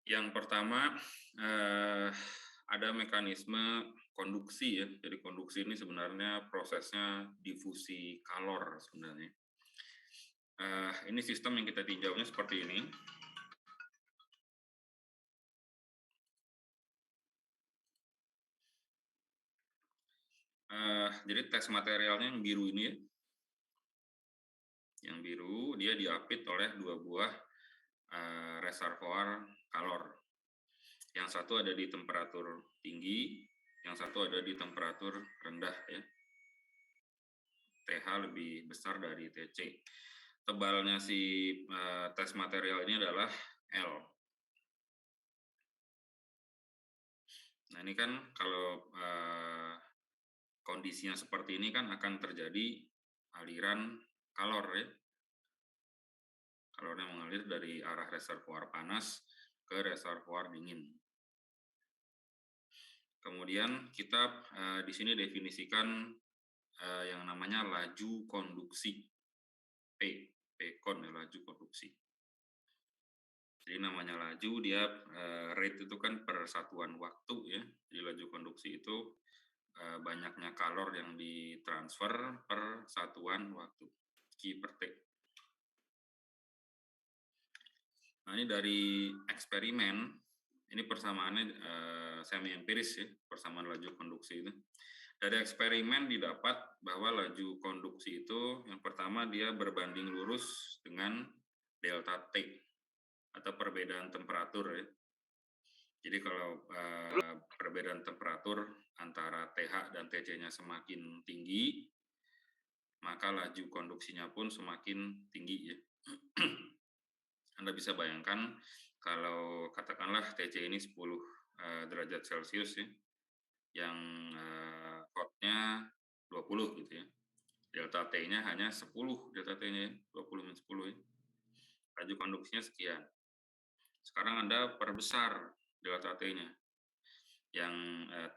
Yang pertama, ada mekanisme konduksi ya. Jadi konduksi ini sebenarnya prosesnya difusi kalor sebenarnya. Ini sistem yang kita tinjaunya seperti ini. Jadi tes materialnya yang biru ini ya. Yang biru dia diapit oleh dua buah reservoir kalor. Yang satu ada di temperatur tinggi, yang satu ada di temperatur rendah ya. TH lebih besar dari TC. Tebalnya si tes material ini adalah L. Nah ini kan kalau kondisinya seperti ini kan akan terjadi aliran kalor ya. Kalornya mengalir dari arah reservoir panas ke reservoir dingin. Kemudian kita di sini definisikan yang namanya laju konduksi. P-kon ya, laju konduksi. Jadi namanya laju, dia rate itu kan per satuan waktu ya. Jadi laju konduksi itu banyaknya kalor yang ditransfer per satuan waktu, Q per T. Nah ini dari eksperimen, ini persamaannya semi empiris ya, persamaan laju konduksi itu. Dari eksperimen didapat bahwa laju konduksi itu yang pertama dia berbanding lurus dengan delta T atau perbedaan temperatur ya. Jadi kalau perbedaan temperatur antara TH dan TC-nya semakin tinggi, maka laju konduksinya pun semakin tinggi ya. Anda bisa bayangkan kalau katakanlah TC ini 10 derajat Celcius ya, yang hotnya 20 gitu ya. Delta T-nya hanya 10, delta T-nya 20 min 10 ya. Laju konduksinya sekian. Sekarang Anda perbesar delta T-nya. Yang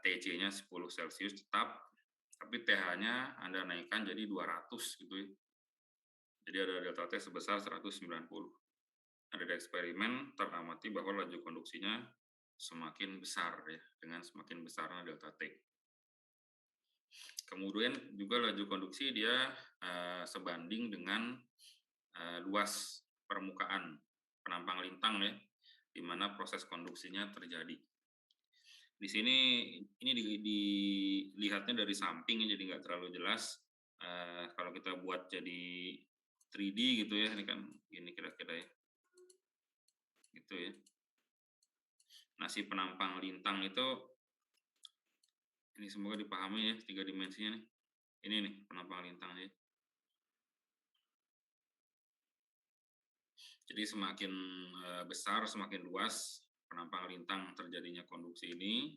TC-nya 10 Celcius tetap, tapi TH-nya Anda naikkan jadi 200 gitu ya. Jadi ada delta T sebesar 190. Ada eksperimen teramati bahwa laju konduksinya semakin besar ya, dengan semakin besarnya delta T. Kemudian juga laju konduksi dia sebanding dengan luas permukaan penampang lintang ya, di mana proses konduksinya terjadi. Di sini ini dilihatnya dari samping jadi nggak terlalu jelas. Kalau kita buat jadi 3D gitu ya, ini kan gini kira-kira ya. Gitu ya. Nah, si penampang lintang itu ini semoga dipahami ya, 3 dimensinya nih. Ini nih penampang lintangnya. Jadi semakin besar, semakin luas penampang lintang terjadinya konduksi ini,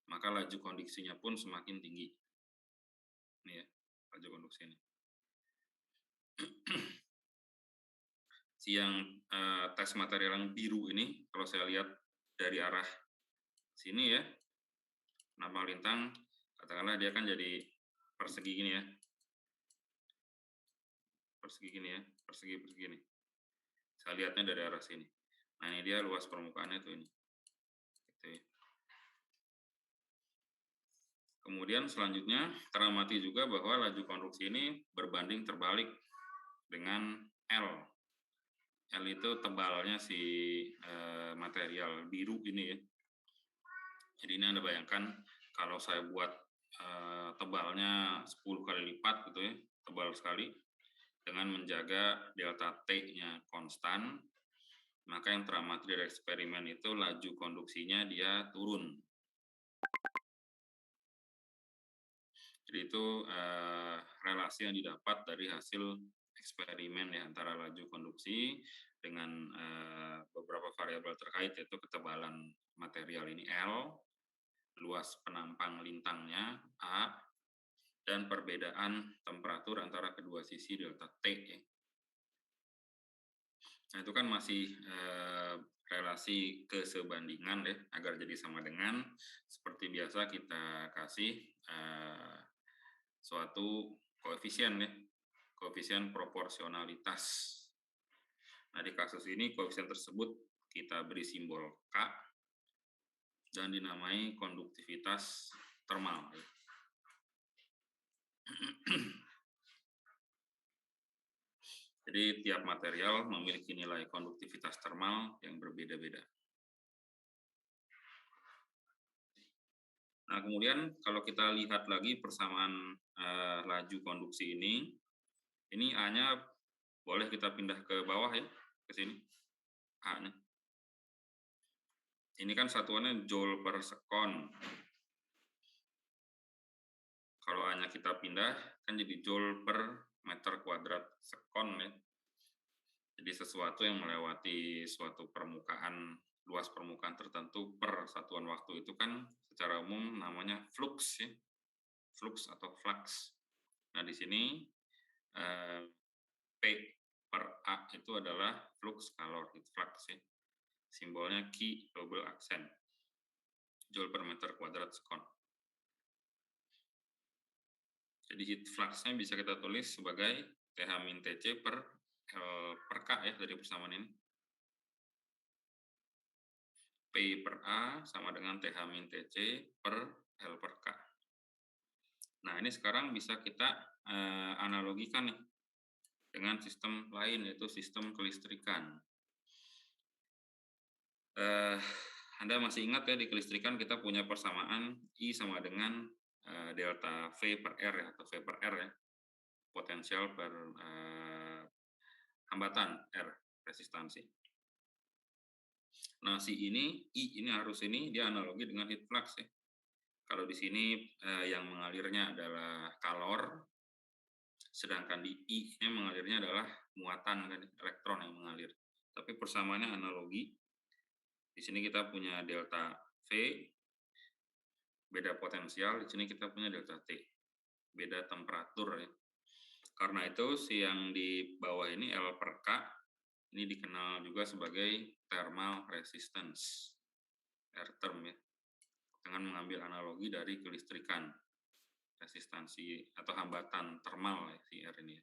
maka laju konduksinya pun semakin tinggi. Ini ya, laju konduksi ini. Si yang tes material yang biru ini, kalau saya lihat dari arah sini ya, penampang lintang, katakanlah dia kan jadi persegi gini ya. Persegi gini ya, persegi-persegi gini. Saya lihatnya dari arah sini. Nah ini dia luas permukaannya tuh ini. Gitu ya. Kemudian selanjutnya teramati juga bahwa laju konduksi ini berbanding terbalik dengan L. L itu tebalnya si material biru ini ya. Jadi ini Anda bayangkan kalau saya buat tebalnya 10 kali lipat gitu ya, tebal sekali, dengan menjaga delta T-nya konstan, maka yang teramati dari eksperimen itu laju konduksinya dia turun. Jadi itu relasi yang didapat dari hasil eksperimen ya antara laju konduksi dengan beberapa variabel terkait, yaitu ketebalan material ini L, luas penampang lintangnya A, dan perbedaan temperatur antara kedua sisi delta T. Nah itu kan masih relasi kesebandingan ya, agar jadi sama dengan seperti biasa kita kasih suatu koefisien ya, koefisien proporsionalitas. Nah di kasus ini koefisien tersebut kita beri simbol K dan dinamai konduktivitas termal. Jadi tiap material memiliki nilai konduktivitas termal yang berbeda-beda. Nah, kemudian kalau kita lihat lagi persamaan laju konduksi ini A-nya boleh kita pindah ke bawah ya, ke sini, A-nya. Ini kan satuannya joule per sekon. Kalau A-nya kita pindah, kan jadi joule per meter kuadrat sekon ya. Jadi sesuatu yang melewati suatu permukaan, luas permukaan tertentu per satuan waktu itu kan secara umum namanya flux ya. Flux atau flux. Nah, di sini P per A itu adalah flux kalor, flux ya. Simbolnya Q double aksen. Joule per meter kuadrat sekon. Jadi heat flux-nya bisa kita tulis sebagai TH-TC per K ya dari persamaan ini. P per A sama dengan TH-TC per L per K. Nah, ini sekarang bisa kita analogikan nih dengan sistem lain, yaitu sistem kelistrikan. Anda masih ingat ya, di kelistrikan kita punya persamaan I sama dengan delta V per R ya, atau V per R ya, potensial per hambatan R, resistansi. Nah, I ini harus dia analogi dengan heat flux ya. Kalau di sini yang mengalirnya adalah kalor, sedangkan di I ini mengalirnya adalah muatan kan, elektron yang mengalir. Tapi persamaannya analogi. Di sini kita punya delta V, beda potensial, di sini kita punya delta T, beda temperatur ya. Karena itu yang di bawah ini L per K, ini dikenal juga sebagai thermal resistance, R term ya, dengan mengambil analogi dari kelistrikan, resistansi atau hambatan termal ya, si R ini.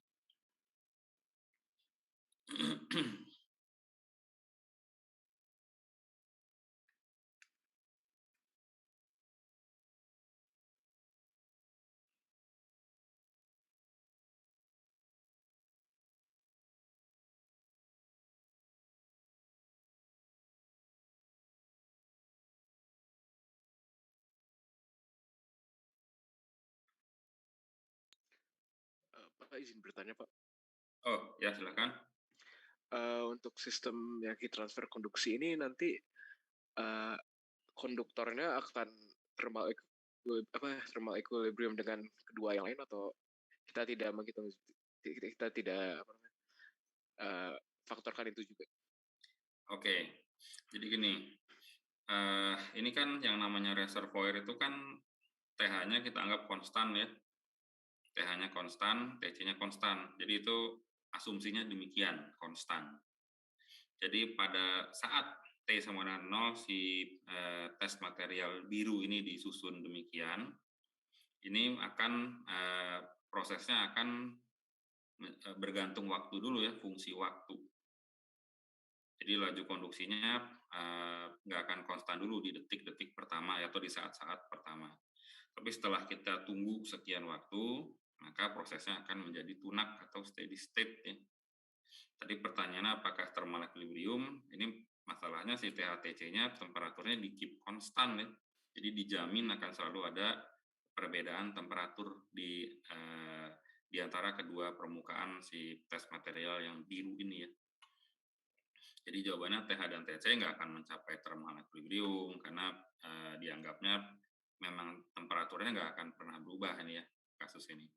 Pak, izin bertanya, Pak. Oh, ya silakan. Untuk sistem yang heat transfer konduksi ini nanti konduktornya akan thermal equilibrium dengan kedua yang lain, atau kita tidak menghitung, kita tidak faktorkan itu juga? Oke, jadi gini, ini kan yang namanya reservoir itu kan TH-nya kita anggap konstan ya. TH-nya konstan, TC-nya konstan. Jadi itu asumsinya demikian, konstan. Jadi pada saat T sama dengan 0, si tes material biru ini disusun demikian, ini akan prosesnya akan bergantung waktu dulu ya, fungsi waktu. Jadi laju konduksinya nggak akan konstan dulu di detik-detik pertama atau di saat-saat pertama. Tapi setelah kita tunggu sekian waktu, maka prosesnya akan menjadi tunak atau steady state ya. Tadi pertanyaannya apakah thermal equilibrium, ini masalahnya si THTC-nya temperaturnya di keep konstan ya. Jadi dijamin akan selalu ada perbedaan temperatur di antara kedua permukaan si tes material yang biru ini ya. Jadi jawabannya TH dan TC nggak akan mencapai thermal equilibrium karena dianggapnya memang temperaturnya nggak akan pernah berubah ini ya, kasus ini.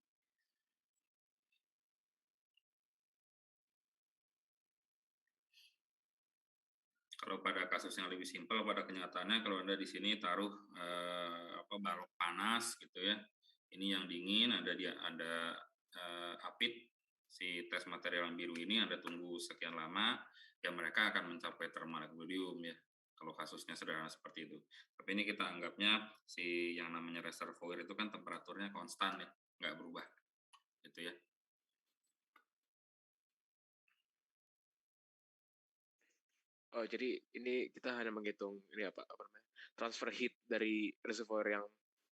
Kalau pada kasus yang lebih simpel, pada kenyataannya kalau Anda di sini taruh balok panas gitu ya, ini yang dingin, ada apit si tes material yang biru ini, Anda tunggu sekian lama, ya mereka akan mencapai thermal equilibrium ya. Kalau kasusnya sederhana seperti itu. Tapi ini kita anggapnya si yang namanya reservoir itu kan temperaturnya konstan ya, nggak berubah, gitu ya. Oh, jadi ini kita hanya menghitung ini apa namanya, transfer heat dari reservoir yang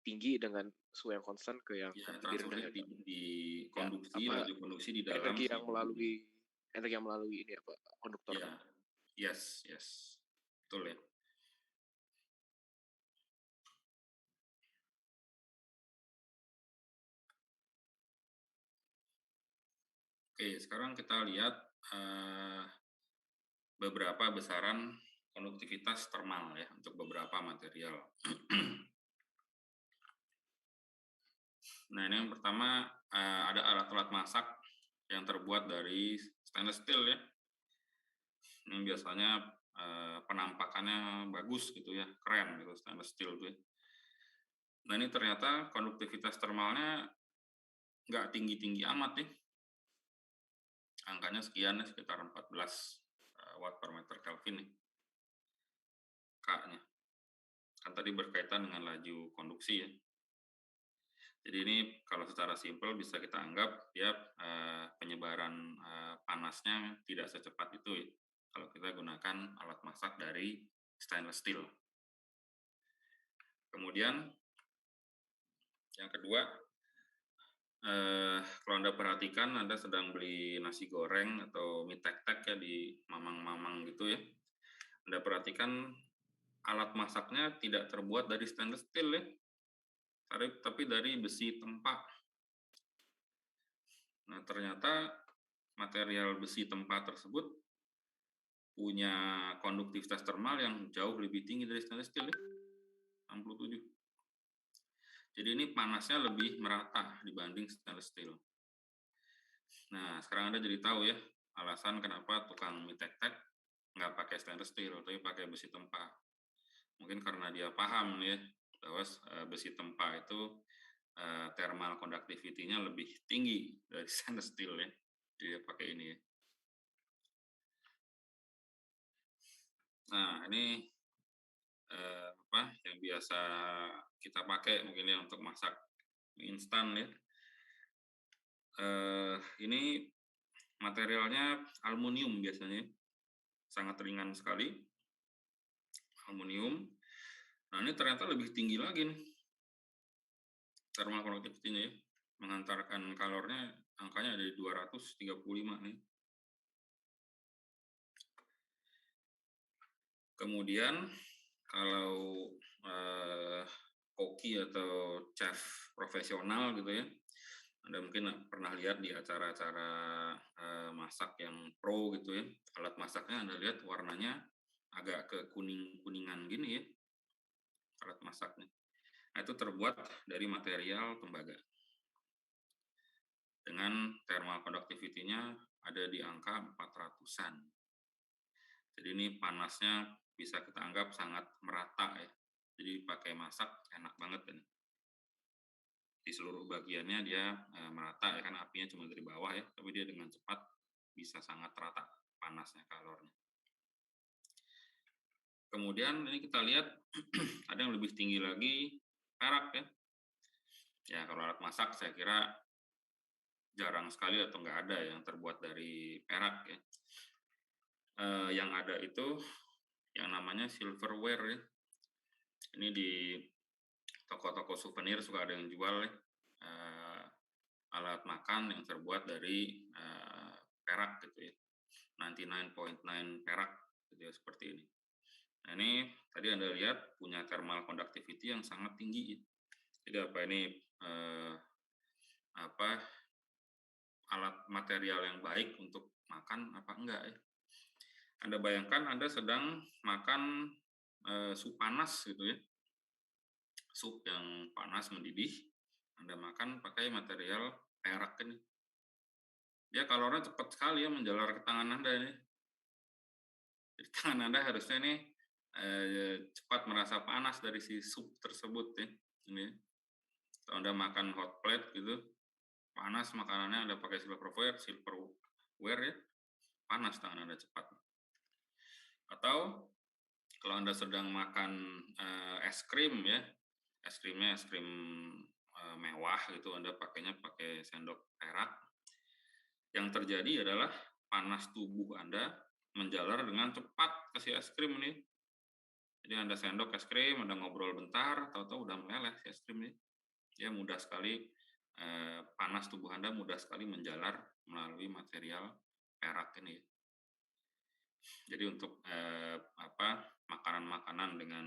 tinggi dengan suhu yang konstan ke yang Ya, lebih transfer rendah heat ya, Pak? di Ya, konduksi, apa, laju konduksi di dalam energi si yang melalui ini ya, Pak, konduktor, ya, Pak? yes, yes, betul ya. Oke, sekarang kita lihat beberapa besaran konduktivitas termal ya untuk beberapa material. Nah, ini yang pertama ada alat-alat masak yang terbuat dari stainless steel ya. Ini biasanya penampakannya bagus gitu ya, keren gitu stainless steel tuh ya. Nah, ini ternyata konduktivitas termalnya nggak tinggi-tinggi amat nih. Angkanya sekian ya, sekitar 14 watt per meter Kelvin nih. K-nya. Kan tadi berkaitan dengan laju konduksi ya. Jadi ini kalau secara simpel bisa kita anggap dia penyebaran panasnya tidak secepat itu ya, kalau kita gunakan alat masak dari stainless steel. Kemudian yang kedua, kalau Anda perhatikan Anda sedang beli nasi goreng atau mie tek-tek ya di mamang-mamang gitu ya. Anda perhatikan alat masaknya tidak terbuat dari stainless steel ya, tapi dari besi tempa. Nah, ternyata material besi tempa tersebut punya konduktivitas termal yang jauh lebih tinggi dari stainless steel ya, 67. Jadi ini panasnya lebih merata dibanding stainless steel. Nah, sekarang Anda jadi tahu ya alasan kenapa tukang mie tek-tek nggak pakai stainless steel, tapi pakai besi tempa. Mungkin karena dia paham ya bahwa besi tempa itu thermal conductivity-nya lebih tinggi dari stainless steel ya. Jadi dia pakai ini ya. Nah, ini apa yang biasa kita pakai mungkin ya untuk masak mie instan ya. Ini materialnya aluminium biasanya, sangat ringan sekali, aluminium. Nah, ini ternyata lebih tinggi lagi nih thermal conductivity-nya ya, mengantarkan kalornya angkanya ada di 235 nih. Kemudian kalau koki atau chef profesional gitu ya, Anda mungkin pernah lihat di acara-acara masak yang pro gitu ya, alat masaknya Anda lihat warnanya agak ke kuning-kuningan gini ya, alat masaknya. Nah, itu terbuat dari material tembaga. Dengan thermal conductivity-nya ada di angka 400-an. Jadi ini panasnya bisa kita anggap sangat merata ya. Jadi pakai masak enak banget kan. Di seluruh bagiannya dia merata ya, kan apinya cuma dari bawah ya, tapi dia dengan cepat bisa sangat rata panasnya, kalornya. Kemudian ini kita lihat ada yang lebih tinggi lagi, perak ya. Ya kalau alat masak saya kira jarang sekali atau nggak ada yang terbuat dari perak ya. Yang ada itu yang namanya silverware ya. Ini di toko-toko souvenir suka ada yang jual ya. Alat makan yang terbuat dari perak gitu ya. 99.9 perak gitu ya, seperti ini. Nah, ini tadi Anda lihat punya thermal conductivity yang sangat tinggi ya. Jadi apa ini alat material yang baik untuk makan apa enggak ya. Anda bayangkan Anda sedang makan sup panas gitu ya. Sup yang panas mendidih, Anda makan pakai material perak ini. Dia kalornya cepat sekali ya menjalar ke tangan Anda ini. Jadi tangan Anda harusnya ini cepat merasa panas dari si sup tersebut ya. Ini. Kalau Anda makan hot plate gitu, panas makanannya Anda pakai silverware ya, panas tangan Anda cepat. Atau kalau Anda sedang makan es krim ya, es krimnya es krim mewah gitu, Anda pakainya sendok perak. Yang terjadi adalah panas tubuh Anda menjalar dengan cepat ke si es krim nih. Jadi Anda sendok es krim, Anda ngobrol bentar, tahu-tahu udah meleleh si es krim nih. Dia mudah sekali, panas tubuh Anda mudah sekali menjalar melalui material perak ini. Jadi untuk makanan-makanan dengan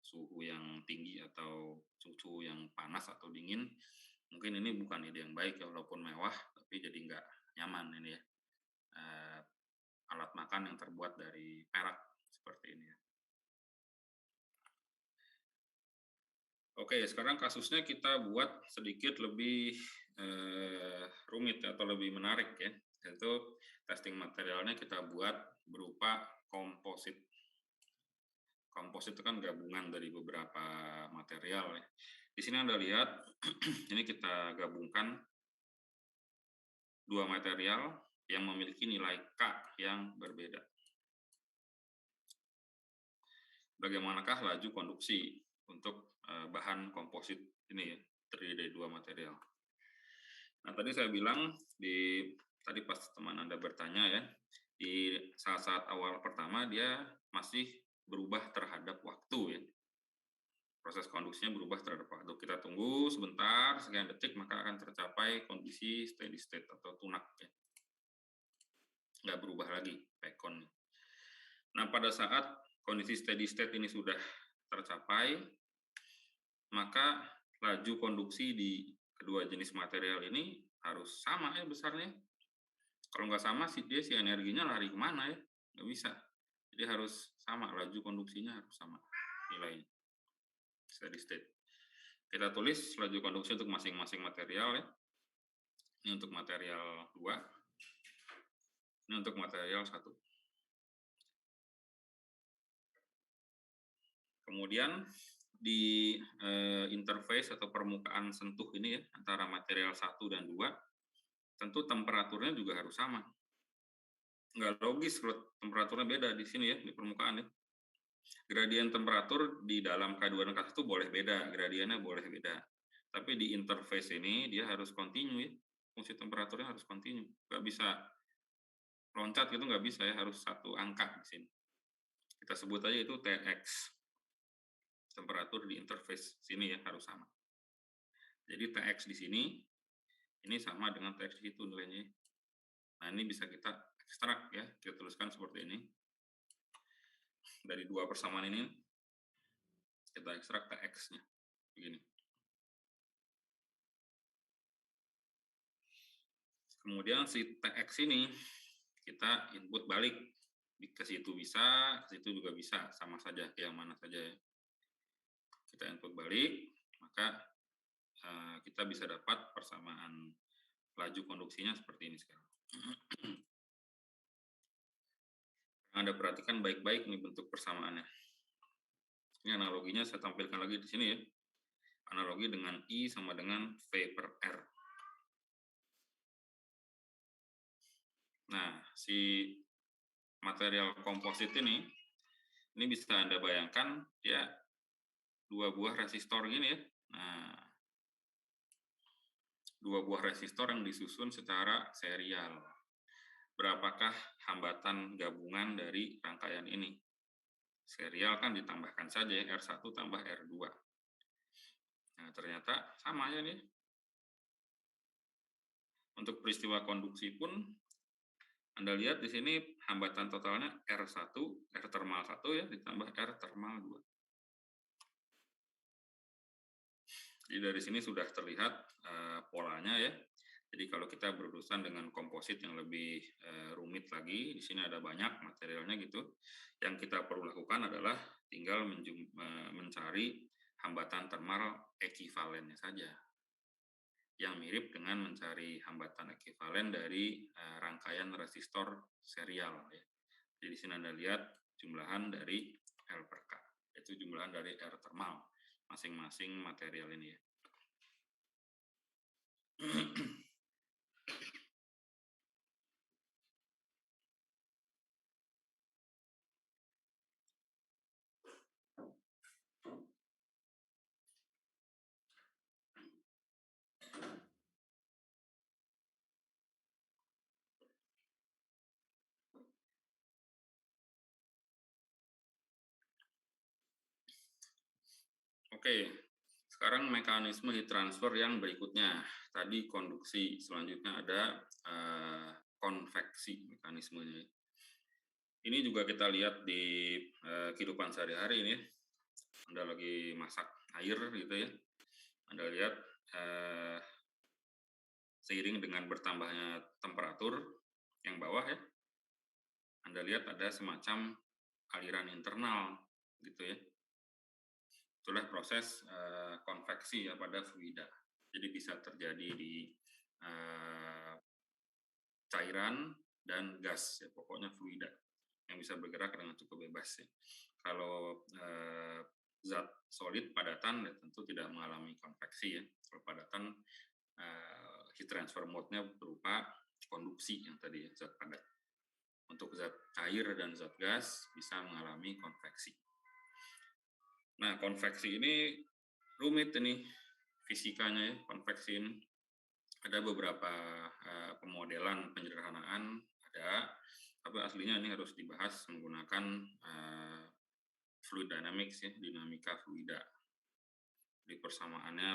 suhu yang tinggi atau suhu yang panas atau dingin, mungkin ini bukan ide yang baik ya, walaupun mewah, tapi jadi nggak nyaman ini ya. Alat makan yang terbuat dari perak seperti ini ya. Oke, sekarang kasusnya kita buat sedikit lebih rumit atau lebih menarik ya, yaitu testing materialnya kita buat berupa komposit. Komposit itu kan gabungan dari beberapa material ya. Di sini Anda lihat, ini kita gabungkan dua material yang memiliki nilai K yang berbeda. Bagaimanakah laju konduksi untuk bahan komposit ini ya, terdiri dari dua material. Nah, tadi saya bilang tadi pas teman Anda bertanya ya, di saat-saat awal pertama dia masih berubah terhadap waktu ya. Proses konduksinya berubah terhadap waktu. Kita tunggu sebentar, sekian detik, maka akan tercapai kondisi steady state atau tunak ya. Nggak berubah lagi pekonnya. Nah, pada saat kondisi steady state ini sudah tercapai, maka laju konduksi di kedua jenis material ini harus sama ya besarnya. Kalau nggak sama, dia si energinya lari kemana ya? Nggak bisa. Jadi harus sama, laju konduksinya harus sama nilainya. Steady state. Kita tulis laju konduksi untuk masing-masing material ya. Ini untuk material 2. Ini untuk material 1. Kemudian di interface atau permukaan sentuh ini ya, antara material 1 dan 2, tentu temperaturnya juga harus sama. Nggak logis kalau temperaturnya beda di sini ya, di permukaan ya. Gradien temperatur di dalam K2 dan K1 boleh beda, gradiennya boleh beda. Tapi di interface ini dia harus continue ya, fungsi temperaturnya harus continue. Nggak bisa loncat gitu, nggak bisa ya, harus satu angka di sini. Kita sebut aja itu Tx. Temperatur di interface sini ya harus sama. Jadi Tx di sini, ini sama dengan Tx di situ nilainya. Nah, ini bisa kita ekstrak ya, kita tuliskan seperti ini. Dari dua persamaan ini, kita ekstrak Tx-nya. Begini. Kemudian si Tx ini, kita input balik. Ke situ bisa, ke situ juga bisa, sama saja, yang mana saja ya. Kita input balik, maka kita bisa dapat persamaan laju konduksinya seperti ini sekarang. Anda perhatikan baik-baik nih bentuk persamaannya. Ini analoginya saya tampilkan lagi di sini ya. Analogi dengan I sama dengan V per R. Nah, si material komposit ini bisa Anda bayangkan ya dua buah resistor gini ya. Nah, dua buah resistor yang disusun secara serial. Berapakah hambatan gabungan dari rangkaian ini? Serial kan ditambahkan saja R1 tambah R2. Nah, ternyata sama ya nih. Untuk peristiwa konduksi pun Anda lihat di sini hambatan totalnya R1, R termal 1 ya, ditambah R termal 2. Jadi dari sini sudah terlihat polanya ya. Jadi kalau kita berurusan dengan komposit yang lebih rumit lagi, di sini ada banyak materialnya gitu. Yang kita perlu lakukan adalah tinggal mencari hambatan termal ekivalennya saja. Yang mirip dengan mencari hambatan ekivalen dari rangkaian resistor serial ya. Jadi di sini Anda lihat jumlahan dari L per K, yaitu jumlahan dari R termal masing-masing material ini ya. Oke, sekarang mekanisme heat transfer yang berikutnya. Tadi konduksi, selanjutnya ada konveksi mekanismenya. Ini juga kita lihat di kehidupan sehari-hari ini. Anda lagi masak air gitu ya. Anda lihat seiring dengan bertambahnya temperatur yang bawah ya, Anda lihat ada semacam aliran internal gitu ya. Itulah proses konveksi ya pada fluida. Jadi bisa terjadi di cairan dan gas ya, pokoknya fluida yang bisa bergerak dengan cukup bebas ya. Kalau zat solid padatan ya, tentu tidak mengalami konveksi ya. Kalau padatan heat transfer mode-nya berupa konduksi yang tadi ya, zat padat. Untuk zat cair dan zat gas bisa mengalami konveksi. Nah, konveksi ini rumit ini fisikanya ya, konveksi ini. Ada beberapa pemodelan penyederhanaan ada, tapi aslinya ini harus dibahas menggunakan fluid dynamics ya, dinamika fluida. Di persamaannya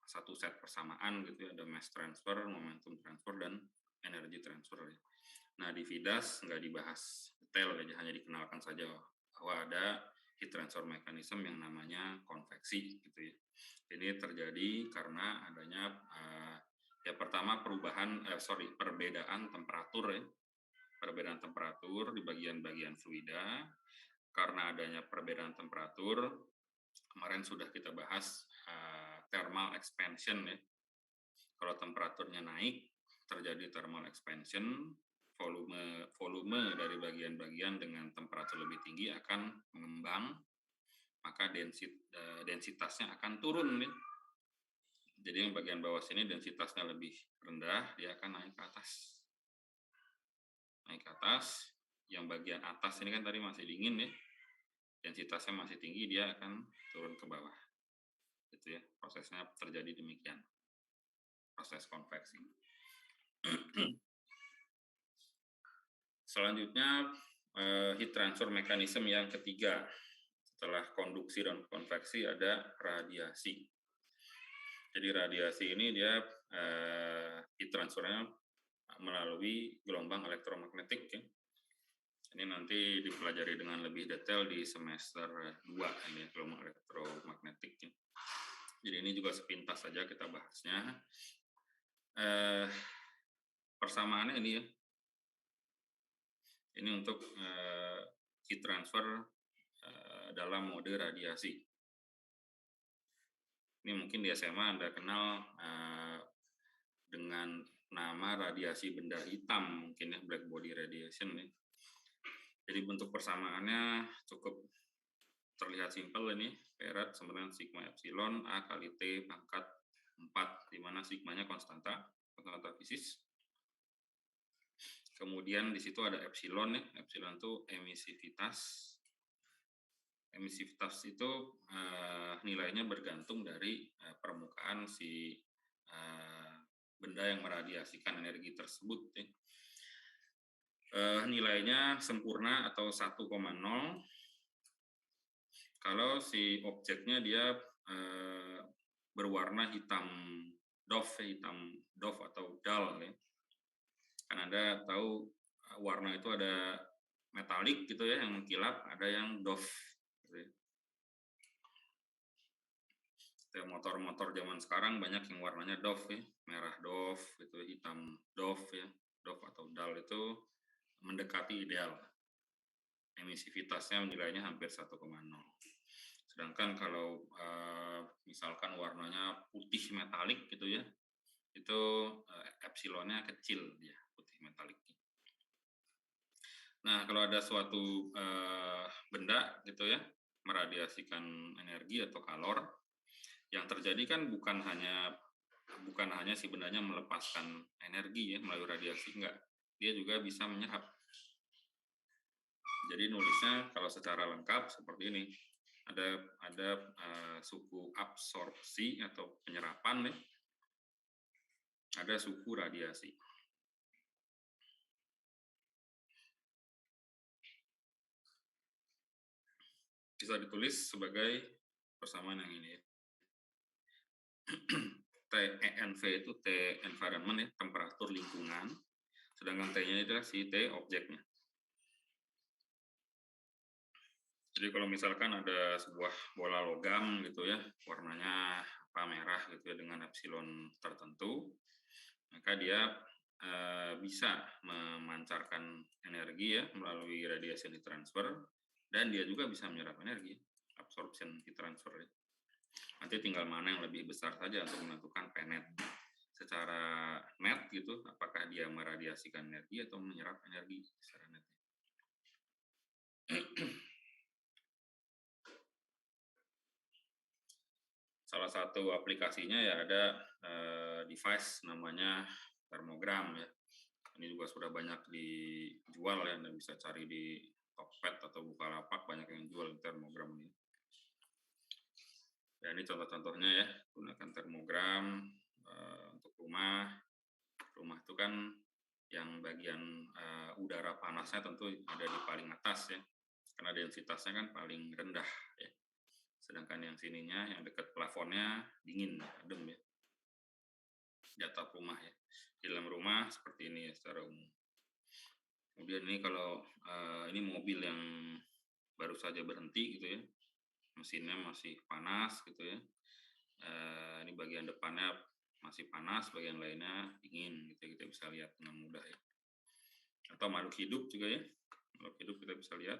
satu set persamaan gitu ya, ada mass transfer, momentum transfer, dan energy transfer ya. Nah, di FIDAS nggak dibahas detail ya, hanya dikenalkan saja bahwa ada heat transfer mechanism yang namanya konveksi gitu ya. Ini terjadi karena adanya ya pertama perbedaan temperatur ya. Perbedaan temperatur di bagian-bagian fluida. Karena adanya perbedaan temperatur, kemarin sudah kita bahas thermal expansion ya. Kalau temperaturnya naik, terjadi thermal expansion, volume dari bagian-bagian dengan temperatur lebih tinggi akan mengembang, maka densitasnya akan turun nih. Jadi yang bagian bawah sini densitasnya lebih rendah, dia akan naik ke atas. Naik ke atas, yang bagian atas ini kan tadi masih dingin ya, densitasnya masih tinggi, dia akan turun ke bawah. Itu ya, prosesnya terjadi demikian. Proses konveksi. Selanjutnya heat transfer mechanism yang ketiga. Setelah konduksi dan konveksi ada radiasi. Jadi radiasi ini dia heat transfernya melalui gelombang elektromagnetik ya. Ini nanti dipelajari dengan lebih detail di semester 2 ini gelombang elektromagnetik ya. Jadi ini juga sepintas saja kita bahasnya. Persamaannya ini ya. Ini untuk heat transfer dalam mode radiasi. Ini mungkin di SMA Anda kenal dengan nama radiasi benda hitam, mungkin ya, black body radiation ya. Jadi bentuk persamaannya cukup terlihat simpel ini, P-rad sama dengan sigma epsilon A kali T pangkat 4, di mana sigmanya konstanta fisis. Kemudian di situ ada epsilon ya, epsilon itu emisivitas. Emisivitas itu nilainya bergantung dari permukaan si benda yang meradiasikan energi tersebut. Nilainya sempurna atau 1,0 kalau si objeknya dia berwarna hitam doff atau dull ya. Kan Anda tahu warna itu ada metalik gitu ya, yang mengkilap, ada yang doff. Motor-motor zaman sekarang banyak yang warnanya doff ya, merah doff, itu hitam doff ya, doff atau dull itu mendekati ideal. Emisivitasnya nilainya hampir 1,0. Sedangkan kalau misalkan warnanya putih metalik gitu ya, itu epsilonnya kecil dia, putih metalik. Nah, kalau ada suatu benda gitu ya, meradiasikan energi atau kalor, yang terjadi kan bukan hanya si bendanya melepaskan energi ya melalui radiasi, enggak, dia juga bisa menyerap. Jadi nulisnya kalau secara lengkap seperti ini, ada suku absorpsi atau penyerapan ya, ada suku radiasi. Bisa ditulis sebagai persamaan yang ini ya. TENV itu T environment ya, temperatur lingkungan, sedangkan T-nya itu si T objeknya. Jadi kalau misalkan ada sebuah bola logam gitu ya, warnanya merah gitu ya dengan epsilon tertentu, maka dia bisa memancarkan energi ya melalui radiation heat transfer, dan dia juga bisa menyerap energi, absorption heat transfer ya. Nanti tinggal mana yang lebih besar saja untuk menentukan PNET. Secara net gitu, apakah dia meradiasikan energi atau menyerap energi secara net. Salah satu aplikasinya ya ada device namanya termogram ya. Ini juga sudah banyak dijual ya, Anda bisa cari di Tokped atau Bukalapak, banyak yang jual termogram ini. Ya, ini contoh-contohnya ya, gunakan termogram untuk rumah. Rumah itu kan yang bagian udara panasnya tentu ada di paling atas ya, karena densitasnya kan paling rendah ya. Sedangkan yang sininya, yang dekat plafonnya dingin, adem ya. Di atap rumah ya. Di dalam rumah seperti ini ya secara umum. Kemudian ini kalau ini mobil yang baru saja berhenti gitu ya, mesinnya masih panas gitu ya. Ini bagian depannya masih panas, bagian lainnya dingin gitu, kita bisa lihat dengan mudah ya. Atau makhluk hidup juga ya, makhluk hidup kita bisa lihat.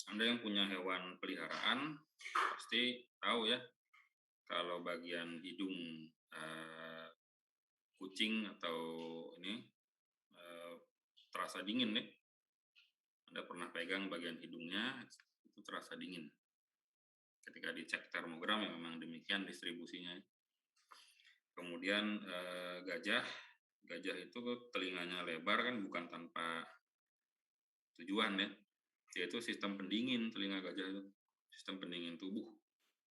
Anda yang punya hewan peliharaan pasti tahu ya, kalau bagian hidung kucing atau ini terasa dingin ya. Anda pernah pegang bagian hidungnya, itu terasa dingin. Ketika dicek termogram ya memang demikian distribusinya. Kemudian gajah itu telinganya lebar kan bukan tanpa tujuan ya. Yaitu sistem pendingin telinga gajah itu, sistem pendingin tubuh,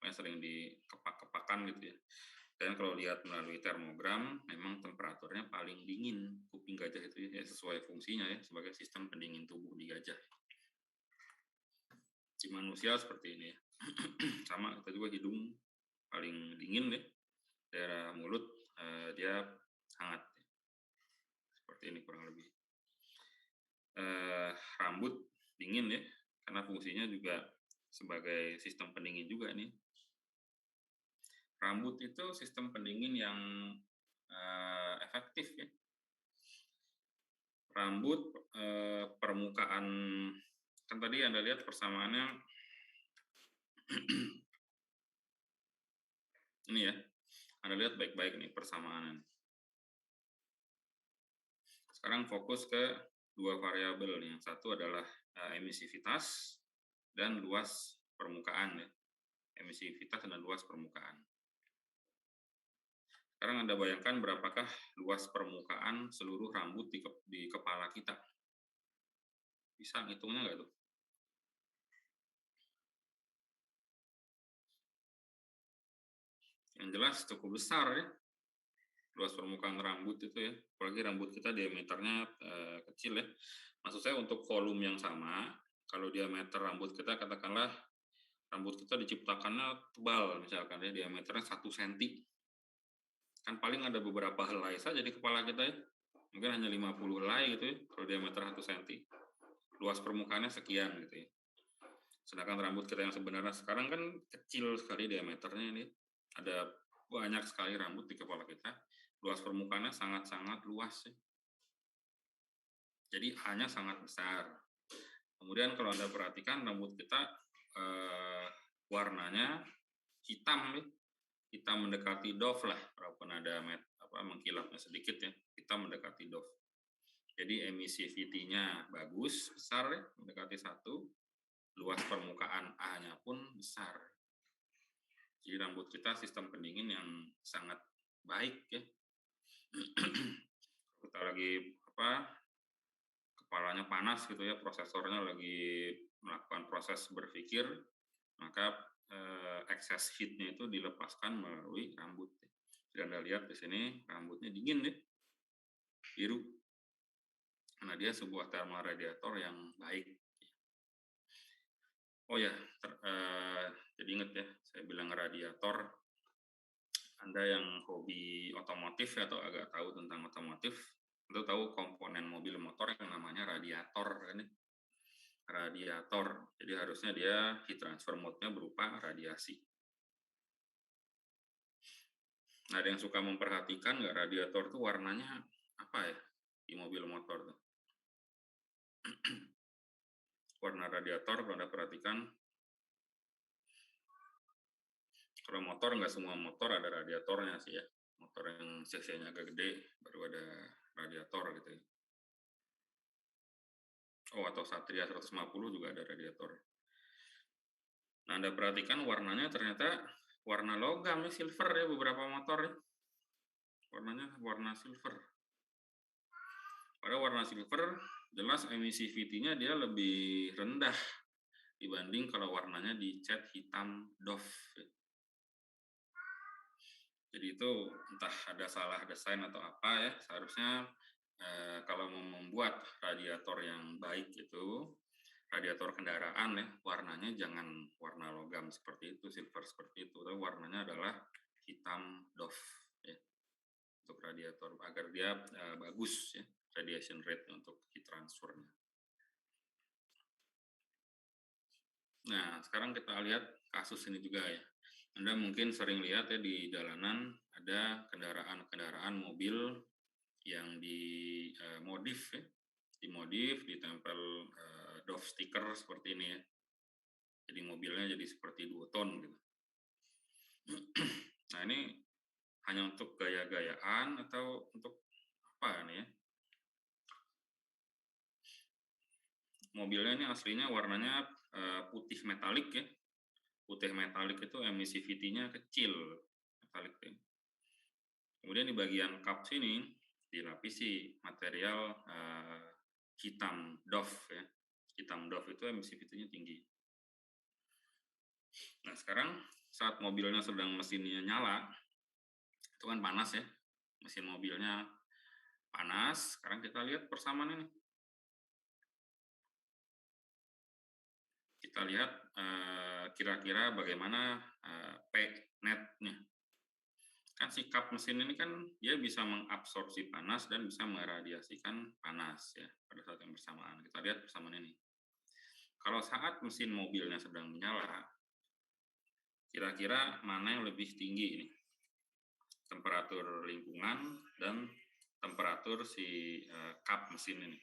yang sering dikepak-kepakan gitu ya. Dan kalau lihat melalui termogram, memang temperaturnya paling dingin kuping gajah itu ya, sesuai fungsinya ya sebagai sistem pendingin tubuh di gajah. Di manusia seperti ini ya. Sama, kita juga hidung paling dingin ya, daerah mulut dia hangat ya. Seperti ini kurang lebih. Rambut dingin ya, karena fungsinya juga sebagai sistem pendingin juga nih. Rambut itu sistem pendingin yang efektif ya. Rambut permukaan, kan tadi Anda lihat persamaannya ini ya, Anda lihat baik-baik nih persamaannya. Sekarang fokus ke dua variabel nih. Yang satu adalah emisivitas dan luas permukaan ya. Emisivitas dan luas permukaan. Sekarang Anda bayangkan berapakah luas permukaan seluruh rambut di kepala kita. Bisa ngitungnya nggak tuh? Yang jelas cukup besar ya. Luas permukaan rambut itu ya. Apalagi rambut kita diameternya kecil ya. Maksud saya untuk volume yang sama, kalau diameter rambut kita katakanlah rambut kita diciptakannya tebal misalkan ya, diameternya 1 cm. Kan paling ada beberapa helai saja di kepala kita ya. Mungkin hanya 50 helai gitu ya, kalau diameter 1 cm. Luas permukaannya sekian gitu ya. Sedangkan rambut kita yang sebenarnya sekarang kan kecil sekali diameternya ini. Ada banyak sekali rambut di kepala kita. Luas permukaannya sangat-sangat luas ya. Jadi hanya sangat besar. Kemudian kalau Anda perhatikan rambut kita warnanya hitam nih. Hitam mendekati doff lah, walaupun ada mengkilapnya sedikit ya, hitam mendekati doff. Jadi emissivity-nya bagus, besar ya, mendekati 1. Luas permukaan A-nya pun besar. Jadi rambut kita sistem pendingin yang sangat baik ya. Kita lagi kepalanya panas gitu ya, prosesornya lagi melakukan proses berpikir, maka excess heat-nya itu dilepaskan melalui rambut. Jadi Anda lihat di sini rambutnya dingin ya, biru, karena dia sebuah thermal radiator yang baik. Oh ya, Jadi ingat ya, saya bilang radiator. Anda yang hobi otomotif atau agak tahu tentang otomotif, itu tahu komponen mobil motor yang namanya radiator kan ya? Radiator. Jadi harusnya dia heat transfer mode-nya berupa radiasi. Nah, ada yang suka memperhatikan nggak radiator tuh warnanya apa ya di mobil motor tuh? Warna radiator kalau Anda perhatikan, kalau motor nggak semua motor ada radiatornya sih ya. Motor yang cc-nya agak gede baru ada radiator gitu ya. Oh, atau Satria 150 juga ada radiator. Nah, Anda perhatikan warnanya ternyata warna logam ya, silver ya, beberapa motor ya. Warnanya warna silver. Pada warna silver jelas emissivity-nya dia lebih rendah dibanding kalau warnanya dicat hitam doff. Jadi itu entah ada salah desain atau apa ya, seharusnya kalau mau membuat radiator yang baik itu, radiator kendaraan ya, warnanya jangan warna logam seperti itu, silver seperti itu, tapi warnanya adalah hitam doff ya, untuk radiator agar dia bagus ya, radiation rate untuk heat transfernya. Nah, sekarang kita lihat kasus ini juga ya. Anda mungkin sering lihat ya di jalanan ada kendaraan-kendaraan mobil yang dimodif ya, dimodif, ditempel doff stiker seperti ini ya. Jadi mobilnya jadi seperti duoton gitu. Nah, ini hanya untuk gaya-gayaan atau untuk apa nih ya? Mobilnya ini aslinya warnanya putih metalik ya. Putih metalik itu emissivity-nya kecil, metalik ya. Kemudian di bagian kap sini dilapisi material hitam doff ya. Hitam doff itu emissivity-nya tinggi. Nah, sekarang saat mobilnya sedang mesinnya nyala, itu kan panas ya, mesin mobilnya panas. Sekarang kita lihat persamaan ini. Kita lihat kira-kira bagaimana P net-nya. Kan si kap mesin ini kan dia bisa mengabsorpsi panas dan bisa meradiasikan panas ya pada saat yang bersamaan. Kita lihat persamaan ini. Kalau saat mesin mobilnya sedang menyala, kira-kira mana yang lebih tinggi ini? Temperatur lingkungan dan temperatur si kap mesin ini.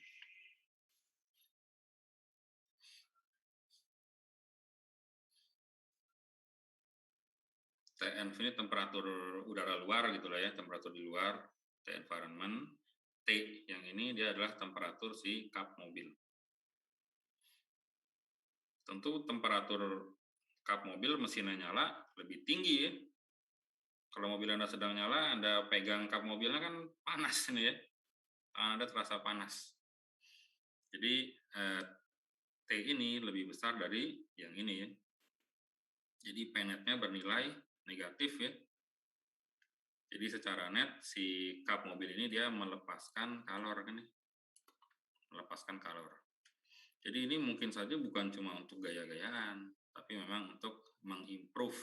TNV ini temperatur udara luar gitu lah ya, temperatur di luar, T environment. T yang ini dia adalah temperatur si kap mobil. Tentu temperatur kap mobil mesinnya nyala lebih tinggi ya. Kalau mobil Anda sedang nyala, Anda pegang kap mobilnya kan panas nih ya. Anda terasa panas. Jadi T ini lebih besar dari yang ini ya. Jadi P net-nya bernilai negatif ya. Jadi secara net si kap mobil ini dia melepaskan kalor kan ya. Melepaskan kalor. Jadi ini mungkin saja bukan cuma untuk gaya-gayaan, tapi memang untuk mengimprove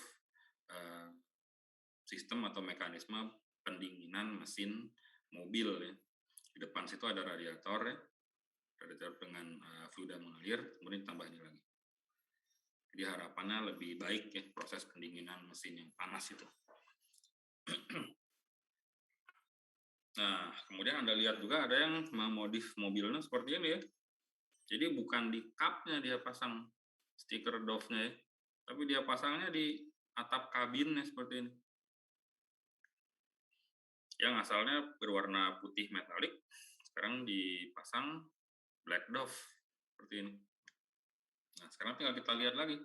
sistem atau mekanisme pendinginan mesin mobil ya. Di depan situ ada radiator ya, radiator dengan fluida mengalir, kemudian tambah ini lagi. Jadi harapannya lebih baik ya proses pendinginan mesin yang panas itu. Nah, kemudian Anda lihat juga ada yang memodif mobilnya seperti ini ya. Jadi bukan di kapnya dia pasang stiker doff-nya ya, tapi dia pasangnya di atap kabinnya seperti ini. Yang asalnya berwarna putih metalik, sekarang dipasang black doff seperti ini. Nah, sekarang tinggal kita lihat lagi.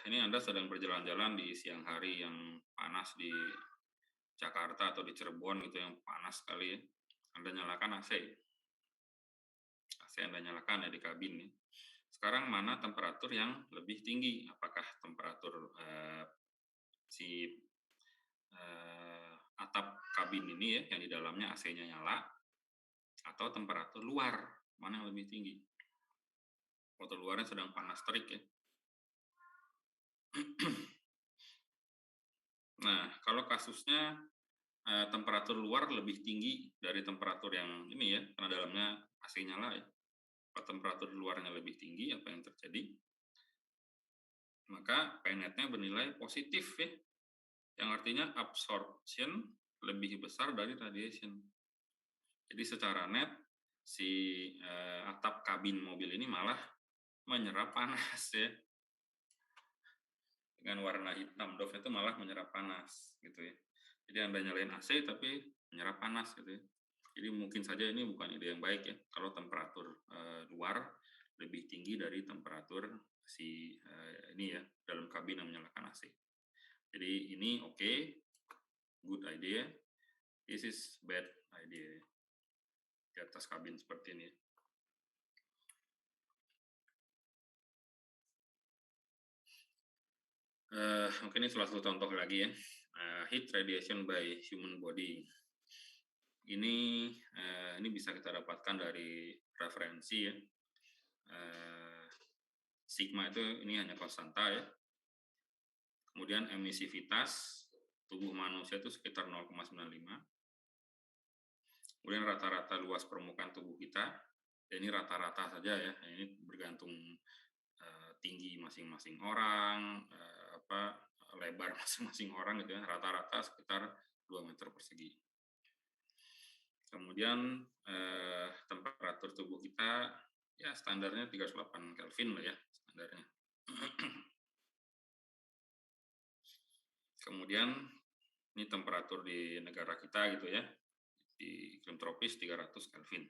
Ini Anda sedang berjalan-jalan di siang hari yang panas di Jakarta atau di Cirebon gitu yang panas sekali ya. Anda nyalakan AC. AC Anda nyalakan ya di kabin ya. Sekarang mana temperatur yang lebih tinggi? Apakah temperatur si atap kabin ini ya yang di dalamnya AC-nya nyala atau temperatur luar mana yang lebih tinggi? Temperatur luarnya sedang panas terik ya. Nah, kalau kasusnya temperatur luar lebih tinggi dari temperatur yang ini ya, karena dalamnya AC nyala ya. Kalau temperatur luarnya lebih tinggi, apa yang terjadi? Maka PNET-nya bernilai positif ya, yang artinya absorption lebih besar dari radiation. Jadi secara net, si atap kabin mobil ini malah menyerap panas ya. Dengan warna hitam, doff itu malah menyerap panas gitu ya. Jadi Anda nyalain AC tapi menyerap panas gitu ya. Jadi mungkin saja ini bukan ide yang baik ya, kalau temperatur luar lebih tinggi dari temperatur si ini ya, dalam kabin yang menyalakan AC. Jadi ini oke, good idea, this is bad idea. Di atas kabin seperti ini. Mungkin ini salah satu contoh lagi ya, heat radiation by human body. Ini bisa kita dapatkan dari referensi ya. Sigma itu ini hanya konstanta ya. Kemudian emisivitas tubuh manusia itu sekitar 0,95. Kemudian rata-rata luas permukaan tubuh kita, ini rata-rata saja ya. Ini bergantung tinggi masing-masing orang, lebar masing-masing orang gitu ya. Rata-rata sekitar 2 meter persegi. Kemudian temperatur tubuh kita ya standarnya 38 Kelvin lah ya standarnya. Kemudian ini temperatur di negara kita gitu ya, di iklim tropis 300 Kelvin.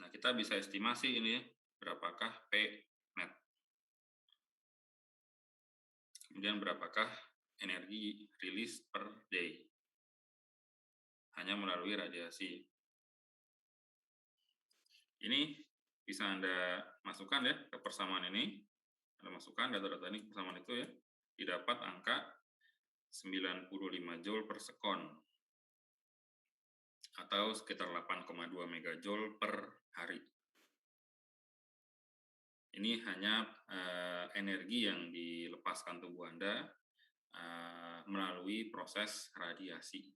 Nah kita bisa estimasi ini ya, berapakah P net. Kemudian berapakah energi rilis per day hanya melalui radiasi. Ini bisa Anda masukkan ya ke persamaan ini. Anda masukkan data-data ini ke persamaan itu ya. Didapat angka 95 Joule per sekon atau sekitar 8,2 megajoule per hari. Ini hanya energi yang dilepaskan tubuh Anda melalui proses radiasi.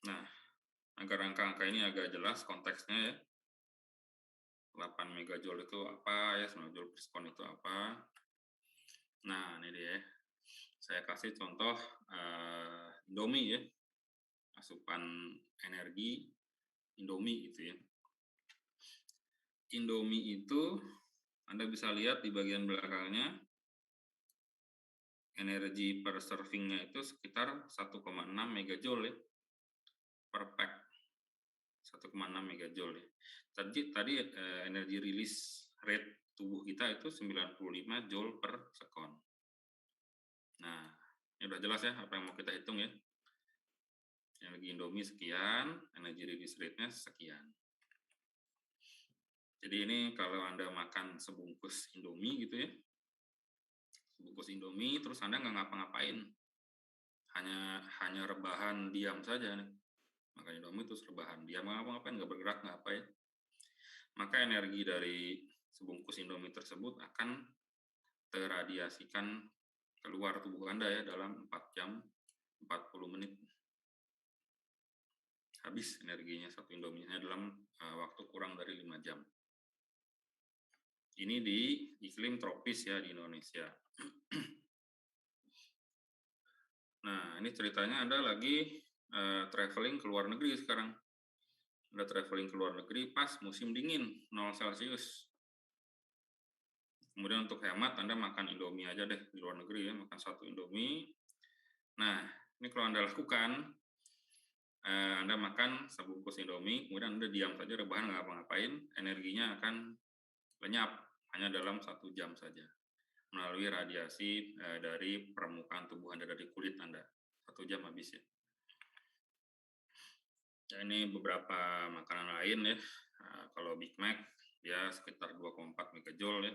Nah, agar angka-angka ini agak jelas konteksnya ya. 8 megajoule itu apa ya, 9 joule per sekon itu apa. Nah, ini dia. Saya kasih contoh Indomie ya. Asupan energi Indomie gitu ya. Indomie itu Anda bisa lihat di bagian belakangnya, energi per servingnya itu sekitar 1,6 megajoule ya, per pack. 1,6 megajoule ya. Tadi energi rilis rate tubuh kita itu 95 joule per sekon. Nah, ini udah jelas ya apa yang mau kita hitung ya. Energi Indomie sekian, energi rilis rate-nya sekian. Jadi ini kalau Anda makan sebungkus Indomie gitu ya, sebungkus Indomie terus Anda nggak ngapa-ngapain, hanya rebahan diam saja nih. Makan Indomie terus rebahan diam, nggak ngapa-ngapain, nggak bergerak, nggak apa ya. Maka energi dari sebungkus Indomie tersebut akan terradiasikan keluar tubuh Anda ya dalam 4 jam 40 menit. Habis energinya satu Indomie-nya dalam waktu kurang dari 5 jam. Ini di iklim tropis ya di Indonesia. Nah, ini ceritanya Anda lagi traveling ke luar negeri sekarang. Anda traveling ke luar negeri pas musim dingin, 0 Celcius. Kemudian untuk hemat, Anda makan Indomie aja deh di luar negeri ya, makan satu Indomie. Nah, ini kalau Anda lakukan, Anda makan sebungkus Indomie, kemudian Anda diam saja, rebahan nggak apa-ngapain, energinya akan lenyap hanya dalam 1 jam saja melalui radiasi dari permukaan tubuh Anda, dari kulit Anda. 1 jam habis ya. Ya, ini beberapa makanan lain ya. Kalau Big Mac ya sekitar 2,4 megajoule ya.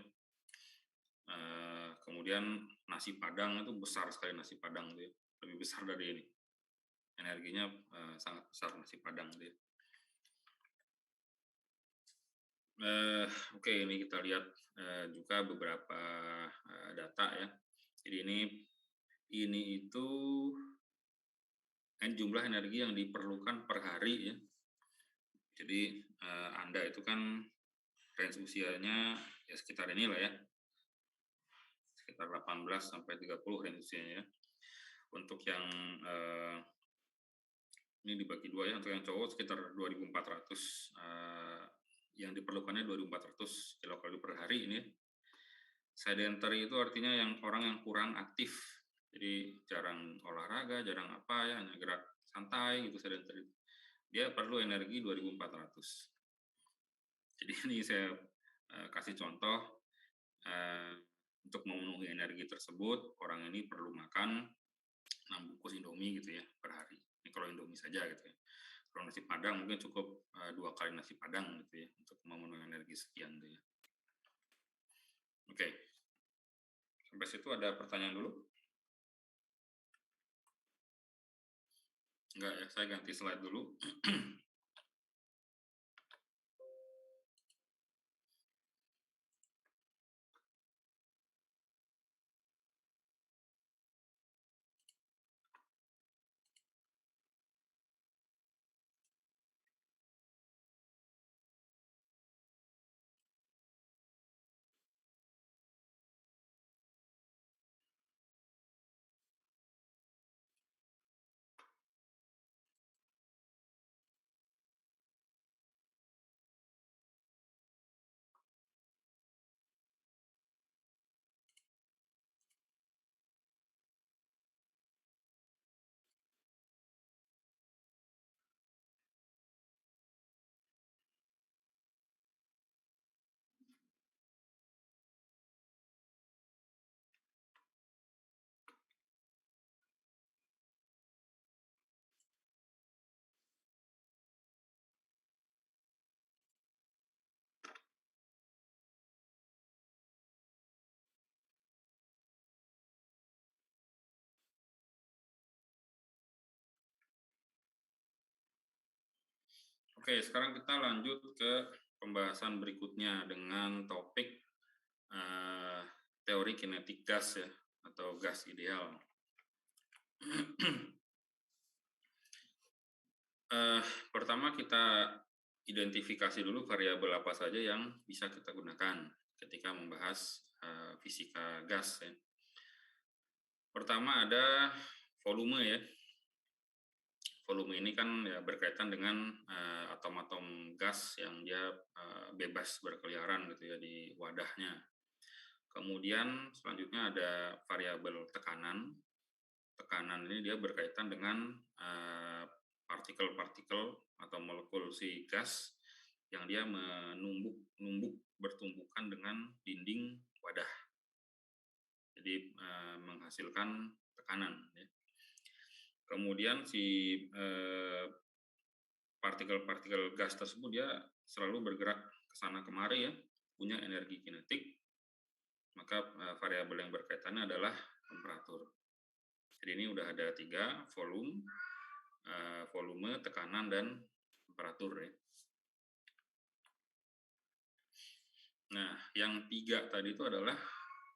Kemudian nasi Padang itu besar sekali, nasi Padang itu ya. Lebih besar dari ini. Energinya sangat besar nasi Padang itu ya. Oke, ini kita lihat juga beberapa data ya. Jadi ini itu jumlah energi yang diperlukan per hari ya. Jadi Anda itu kan range usianya ya sekitar inilah ya, sekitar 18 sampai 30 range usianya ya. Untuk yang ini dibagi dua ya, untuk yang cowok sekitar 2.400, yang diperlukannya 2.400 kilokalori per hari ini. Sedentary itu artinya orang yang kurang aktif, jadi jarang olahraga, jarang apa ya, hanya gerak santai gitu sedentary. Dia perlu energi 2.400. Jadi ini saya kasih contoh, untuk memenuhi energi tersebut, orang ini perlu makan 6 bungkus Indomie gitu ya per hari. Ini kalau Indomie saja gitu ya. Kalau nasi Padang mungkin cukup 2 kali nasi Padang gitu ya untuk memenuhi energi sekian gitu ya. Oke. Sampai situ ada pertanyaan dulu? Enggak ya, saya ganti slide dulu. Oke, sekarang kita lanjut ke pembahasan berikutnya dengan topik teori kinetik gas ya, atau gas ideal. Pertama kita identifikasi dulu variabel apa saja yang bisa kita gunakan ketika membahas fisika gas ya. Pertama ada volume ya. Volume ini kan ya berkaitan dengan atom-atom gas yang dia bebas berkeliaran gitu ya di wadahnya. Kemudian selanjutnya ada variabel tekanan. Tekanan ini dia berkaitan dengan partikel-partikel atau molekul si gas yang dia menumbuk bertumbukan dengan dinding wadah. Jadi menghasilkan tekanan ya. Kemudian si partikel-partikel gas tersebut dia selalu bergerak ke sana kemari ya, punya energi kinetik. Maka variabel yang berkaitannya adalah temperatur. Jadi ini udah ada 3, volume, tekanan, dan temperatur ya. Nah, yang 3 tadi itu adalah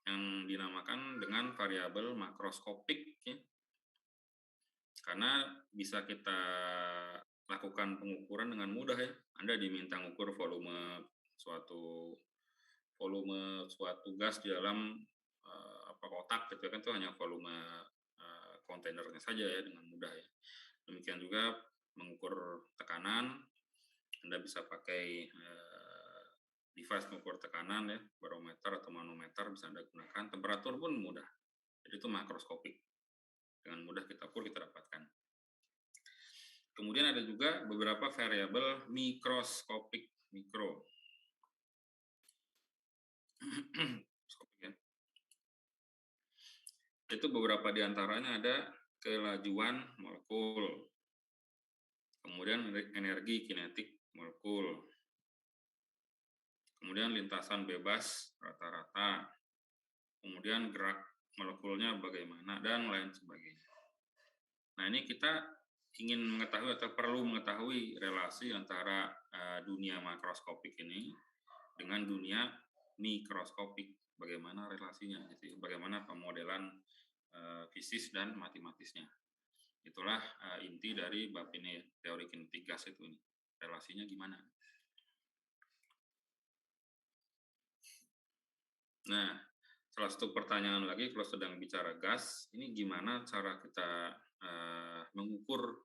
yang dinamakan dengan variabel makroskopik ya. Karena bisa kita lakukan pengukuran dengan mudah ya. Anda diminta mengukur volume suatu gas di dalam kotak gitu kan, itu hanya volume kontainernya saja ya dengan mudah ya. Demikian juga mengukur tekanan, Anda bisa pakai device mengukur tekanan ya, barometer atau manometer bisa Anda gunakan. Temperatur pun mudah. Jadi itu makroskopik. Dengan mudah kita ukur, kita dapatkan. Kemudian ada juga beberapa variabel mikroskopik, mikro. Ya. Itu beberapa diantaranya ada kelajuan molekul, kemudian energi kinetik molekul, kemudian lintasan bebas rata-rata, kemudian gerak molekulnya bagaimana, dan lain sebagainya. Nah, ini kita ingin mengetahui atau perlu mengetahui relasi antara dunia makroskopik ini dengan dunia mikroskopik. Bagaimana relasinya, gitu, bagaimana pemodelan fisis dan matematisnya. Itulah inti dari bab ini, teori kinetik gas itu. Relasinya gimana? Nah, salah satu pertanyaan lagi kalau sedang bicara gas, ini gimana cara kita mengukur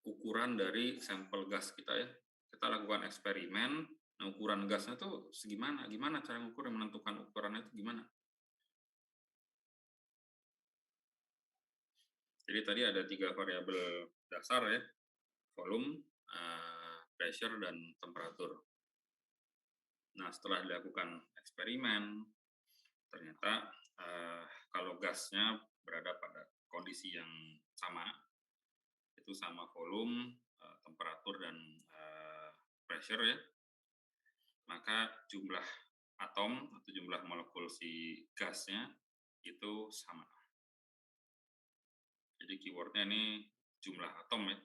ukuran dari sampel gas kita ya? Kita lakukan eksperimen, nah ukuran gasnya tuh segimana? Gimana cara mengukur dan menentukan ukurannya itu gimana? Jadi tadi ada 3 variabel dasar ya, volume, pressure, dan temperatur. Nah, setelah dilakukan eksperimen, ternyata kalau gasnya berada pada kondisi yang sama, itu sama volume, temperatur, dan pressure ya, maka jumlah atom atau jumlah molekul si gasnya itu sama. Jadi keywordnya ini jumlah atom ya,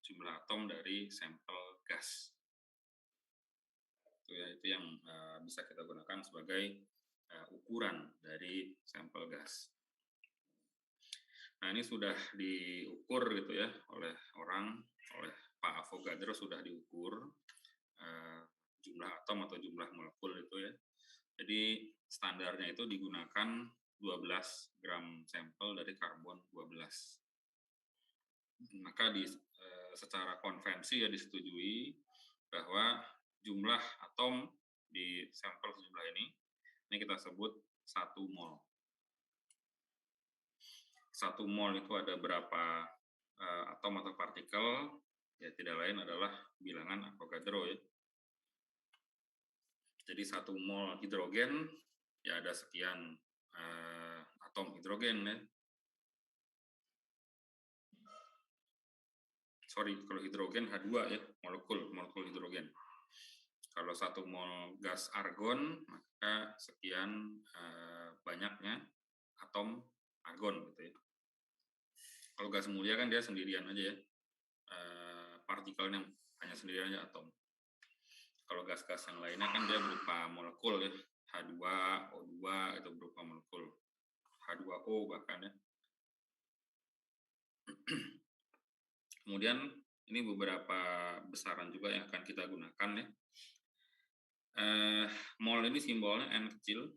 jumlah atom dari sampel gas. Itu yang bisa kita gunakan sebagai ukuran dari sampel gas. Nah, ini sudah diukur gitu ya oleh Pak Avogadro, sudah diukur jumlah atom atau jumlah molekul itu ya. Jadi standarnya itu digunakan 12 gram sampel dari karbon 12. Maka secara konvensi ya disetujui bahwa jumlah atom di sampel sejumlah ini kita sebut 1 mol. 1 mol itu ada berapa atom atau partikel, ya tidak lain adalah bilangan Avogadro ya. Jadi 1 mol hidrogen ya ada sekian atom hidrogen ya. Sorry, kalau hidrogen H2 ya, molekul hidrogen. Kalau 1 mol gas argon, maka sekian banyaknya atom argon gitu ya. Kalau gas mulia kan dia sendirian aja ya, partikelnya hanya sendirian aja atom. Kalau gas-gas yang lainnya kan dia berupa molekul ya, H2, O2 itu berupa molekul, H2O bahkan ya. Kemudian ini beberapa besaran juga yang akan kita gunakan ya. Mol ini simbolnya N kecil.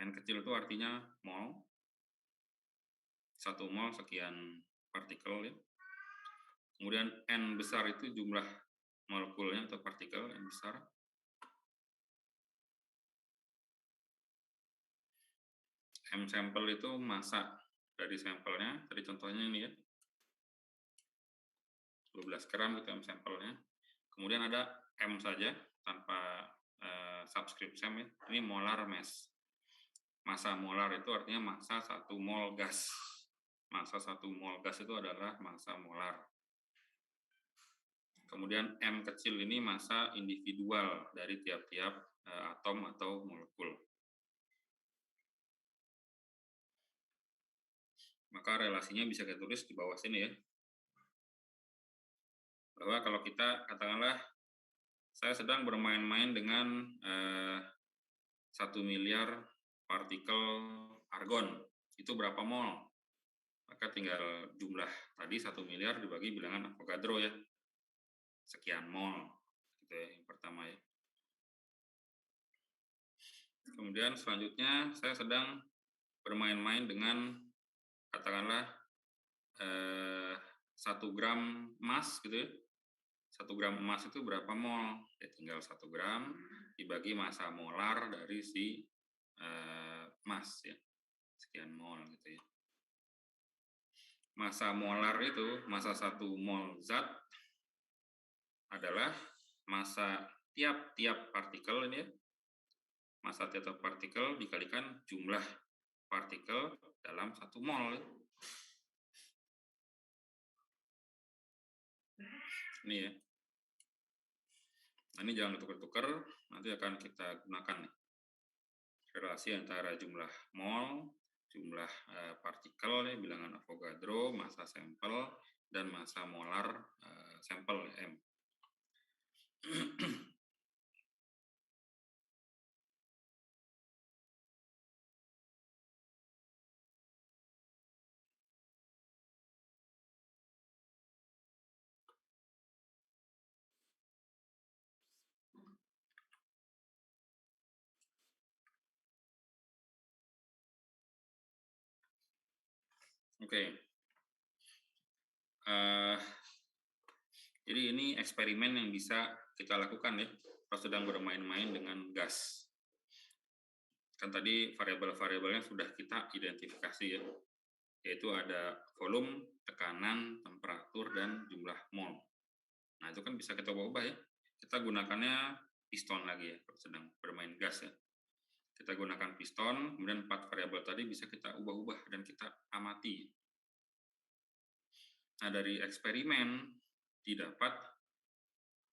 N kecil itu artinya mol. 1 mol sekian partikel ya. Kemudian N besar itu jumlah molekulnya atau partikel yang besar. M sampel itu massa dari sampelnya, tadi contohnya ini ya. 12 gram itu M sampelnya. Kemudian ada M saja tanpa subscript M ya. Ini molar mass. Massa molar itu artinya massa 1 mol gas. Massa 1 mol gas itu adalah massa molar. Kemudian M kecil ini massa individual dari tiap-tiap atom atau molekul. Maka relasinya bisa kita tulis di bawah sini ya. Bahwa kalau kita katakanlah saya sedang bermain-main dengan 1 miliar partikel argon, itu berapa mol? Maka tinggal jumlah tadi 1 miliar dibagi bilangan Avogadro ya, sekian mol, gitu ya, yang pertama ya. Kemudian selanjutnya saya sedang bermain-main dengan katakanlah 1 gram emas gitu ya. 1 gram emas itu berapa mol? Ya tinggal 1 gram dibagi massa molar dari si emas ya, sekian mol gitu ya. Massa molar itu, massa 1 mol zat adalah massa tiap-tiap partikel ini ya. Massa tiap partikel dikalikan jumlah partikel dalam 1 mol ya. Ini ya. Nah, ini jangan ditukar-tukar, nanti akan kita gunakan nih. Relasi antara jumlah mol, jumlah partikel ya, bilangan Avogadro, massa sampel, dan massa molar sampel M. Oke. Jadi ini eksperimen yang bisa kita lakukan ya, kalau sedang bermain-main dengan gas. Kan tadi variabel-variabelnya sudah kita identifikasi ya, yaitu ada volume, tekanan, temperatur, dan jumlah mol. Nah itu kan bisa kita ubah-ubah ya. Kita gunakannya piston lagi ya, kalau sedang bermain gas ya. Kita gunakan piston, kemudian 4 variabel tadi bisa kita ubah-ubah dan kita amati. Nah dari eksperimen didapat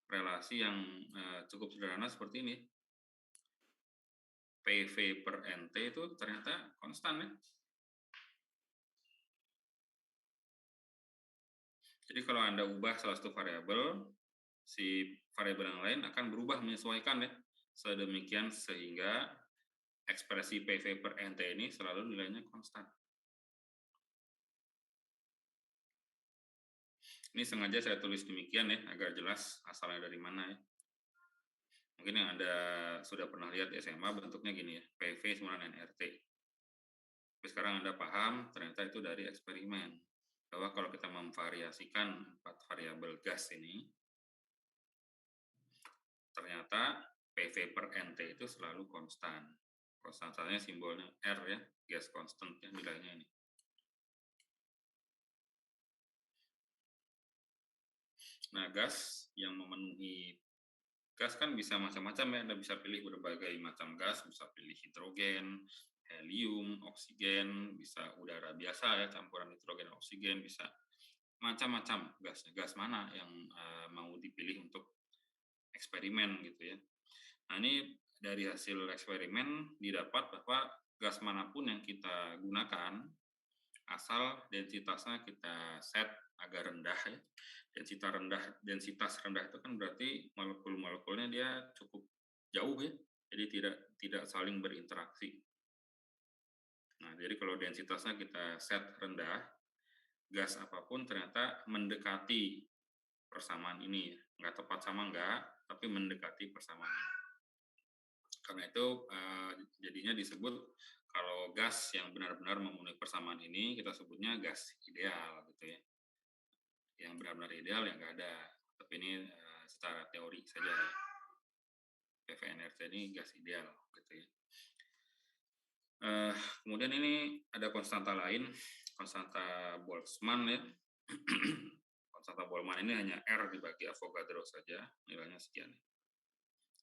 relasi yang cukup sederhana seperti ini. PV per NT itu ternyata konstan ya. Jadi kalau Anda ubah salah satu variabel, si variabel yang lain akan berubah menyesuaikan ya. Sedemikian sehingga ekspresi PV per NT ini selalu nilainya konstan. Ini sengaja saya tulis demikian ya, agar jelas asalnya dari mana ya. Mungkin yang Anda sudah pernah lihat di SMA bentuknya gini ya, PV sama dengan NRT. Tapi sekarang Anda paham, ternyata itu dari eksperimen. Bahwa kalau kita memvariasikan 4 variabel gas ini, ternyata PV per NT itu selalu konstan. Konstantannya simbolnya R ya, gas constant ya nilainya ini. Nah, gas yang memenuhi gas kan bisa macam-macam ya, Anda bisa pilih berbagai macam gas, bisa pilih hidrogen, helium, oksigen, bisa udara biasa ya, campuran hidrogen dan oksigen, bisa macam-macam gasnya. Gas mana yang mau dipilih untuk eksperimen gitu ya. Nah, ini dari hasil eksperimen didapat bahwa gas manapun yang kita gunakan, asal densitasnya kita set agak rendah ya. Densitas rendah itu kan berarti molekul-molekulnya dia cukup jauh ya. Jadi tidak saling berinteraksi. Nah, jadi kalau densitasnya kita set rendah, gas apapun ternyata mendekati persamaan ini. Nggak tepat sama enggak, tapi mendekati persamaan. Karena itu jadinya disebut kalau gas yang benar-benar memenuhi persamaan ini kita sebutnya gas ideal gitu ya. Yang benar-benar ideal ya nggak ada, tapi ini secara teori saja ya. PVNRT ini gas ideal gitu ya. Kemudian ini ada konstanta lain, konstanta Boltzmann ya. Konstanta Boltzmann ini hanya R dibagi Avogadro saja, nilainya sekian.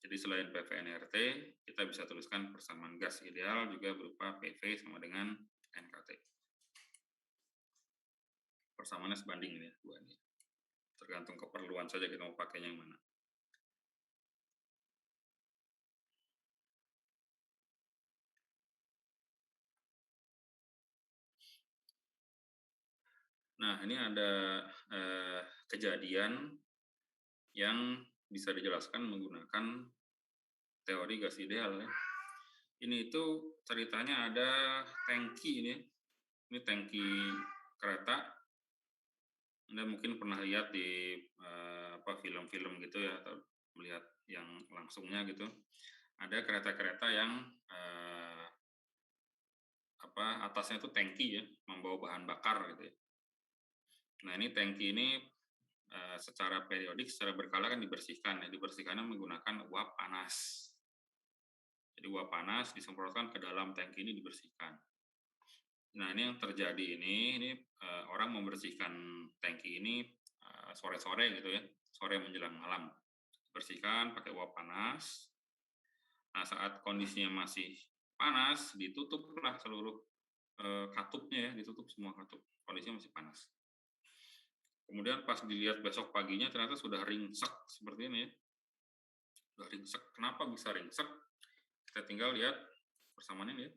Jadi selain PVNRT, kita bisa tuliskan persamaan gas ideal juga berupa PV sama dengan NKT. Persamaannya sebanding ini ya, dua ini. Tergantung keperluan saja kita mau pakainya yang mana. Nah, ini ada kejadian yang bisa dijelaskan menggunakan teori gas ideal ya. Ini itu ceritanya ada tangki ini tangki kereta. Anda mungkin pernah lihat di film-film gitu ya, atau melihat yang langsungnya gitu. Ada kereta-kereta yang atasnya itu tangki ya, membawa bahan bakar gitu ya. Nah, ini tangki ini secara periodik, secara berkala kan dibersihkan ya. Dibersihkannya menggunakan uap panas. Jadi uap panas disemprotkan ke dalam tangki ini dibersihkan. Nah, ini yang terjadi ini orang membersihkan tangki ini sore-sore gitu ya, sore menjelang malam. Bersihkan pakai uap panas. Nah, saat kondisinya masih panas, ditutuplah seluruh katupnya ya, ditutup semua katup. Kondisinya masih panas. Kemudian pas dilihat besok paginya ternyata sudah ringsek seperti ini ya. Sudah ringsek. Kenapa bisa ringsek? Kita tinggal lihat persamaannya ya.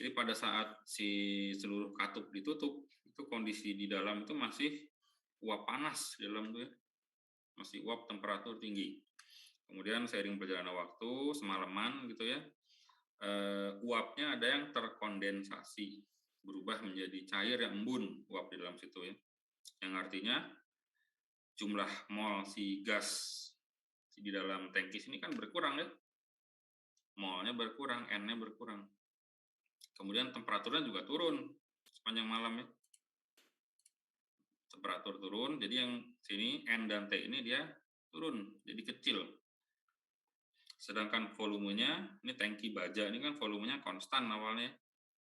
Jadi pada saat si seluruh katup ditutup, itu kondisi di dalam itu masih uap panas di dalam tuh ya. Masih uap temperatur tinggi. Kemudian seiring berjalannya waktu, semalaman gitu ya, uapnya ada yang terkondensasi, berubah menjadi cair yang embun uap di dalam situ ya. Yang artinya jumlah mol si gas di dalam tangki ini kan berkurang ya. Molnya berkurang, N-nya berkurang. Kemudian temperaturnya juga turun sepanjang malam ya. Temperatur turun, jadi yang sini N dan T ini dia turun, jadi kecil. Sedangkan volumenya, ini tangki baja, ini kan volumenya konstan awalnya.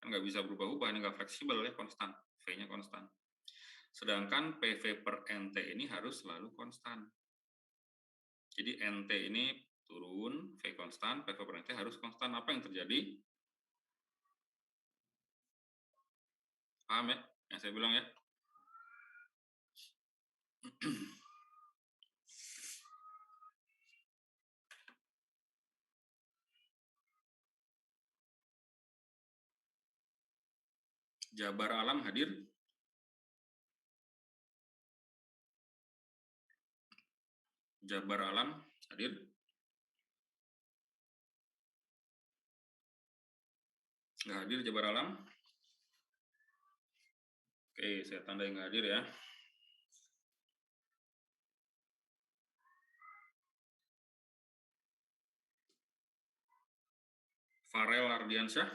Kan nggak bisa berubah-ubah, ini nggak fleksibel ya, konstan. V-nya konstan. Sedangkan PV per NT ini harus selalu konstan. Jadi NT ini turun, V konstan, PV per NT harus konstan. Apa yang terjadi? Paham ya? Yang saya bilang ya? Jabar Alam hadir? Jabar Alam hadir? Nggak hadir Jabar Alam? Oke, saya tandai nggak hadir ya. Farel Ardiansyah?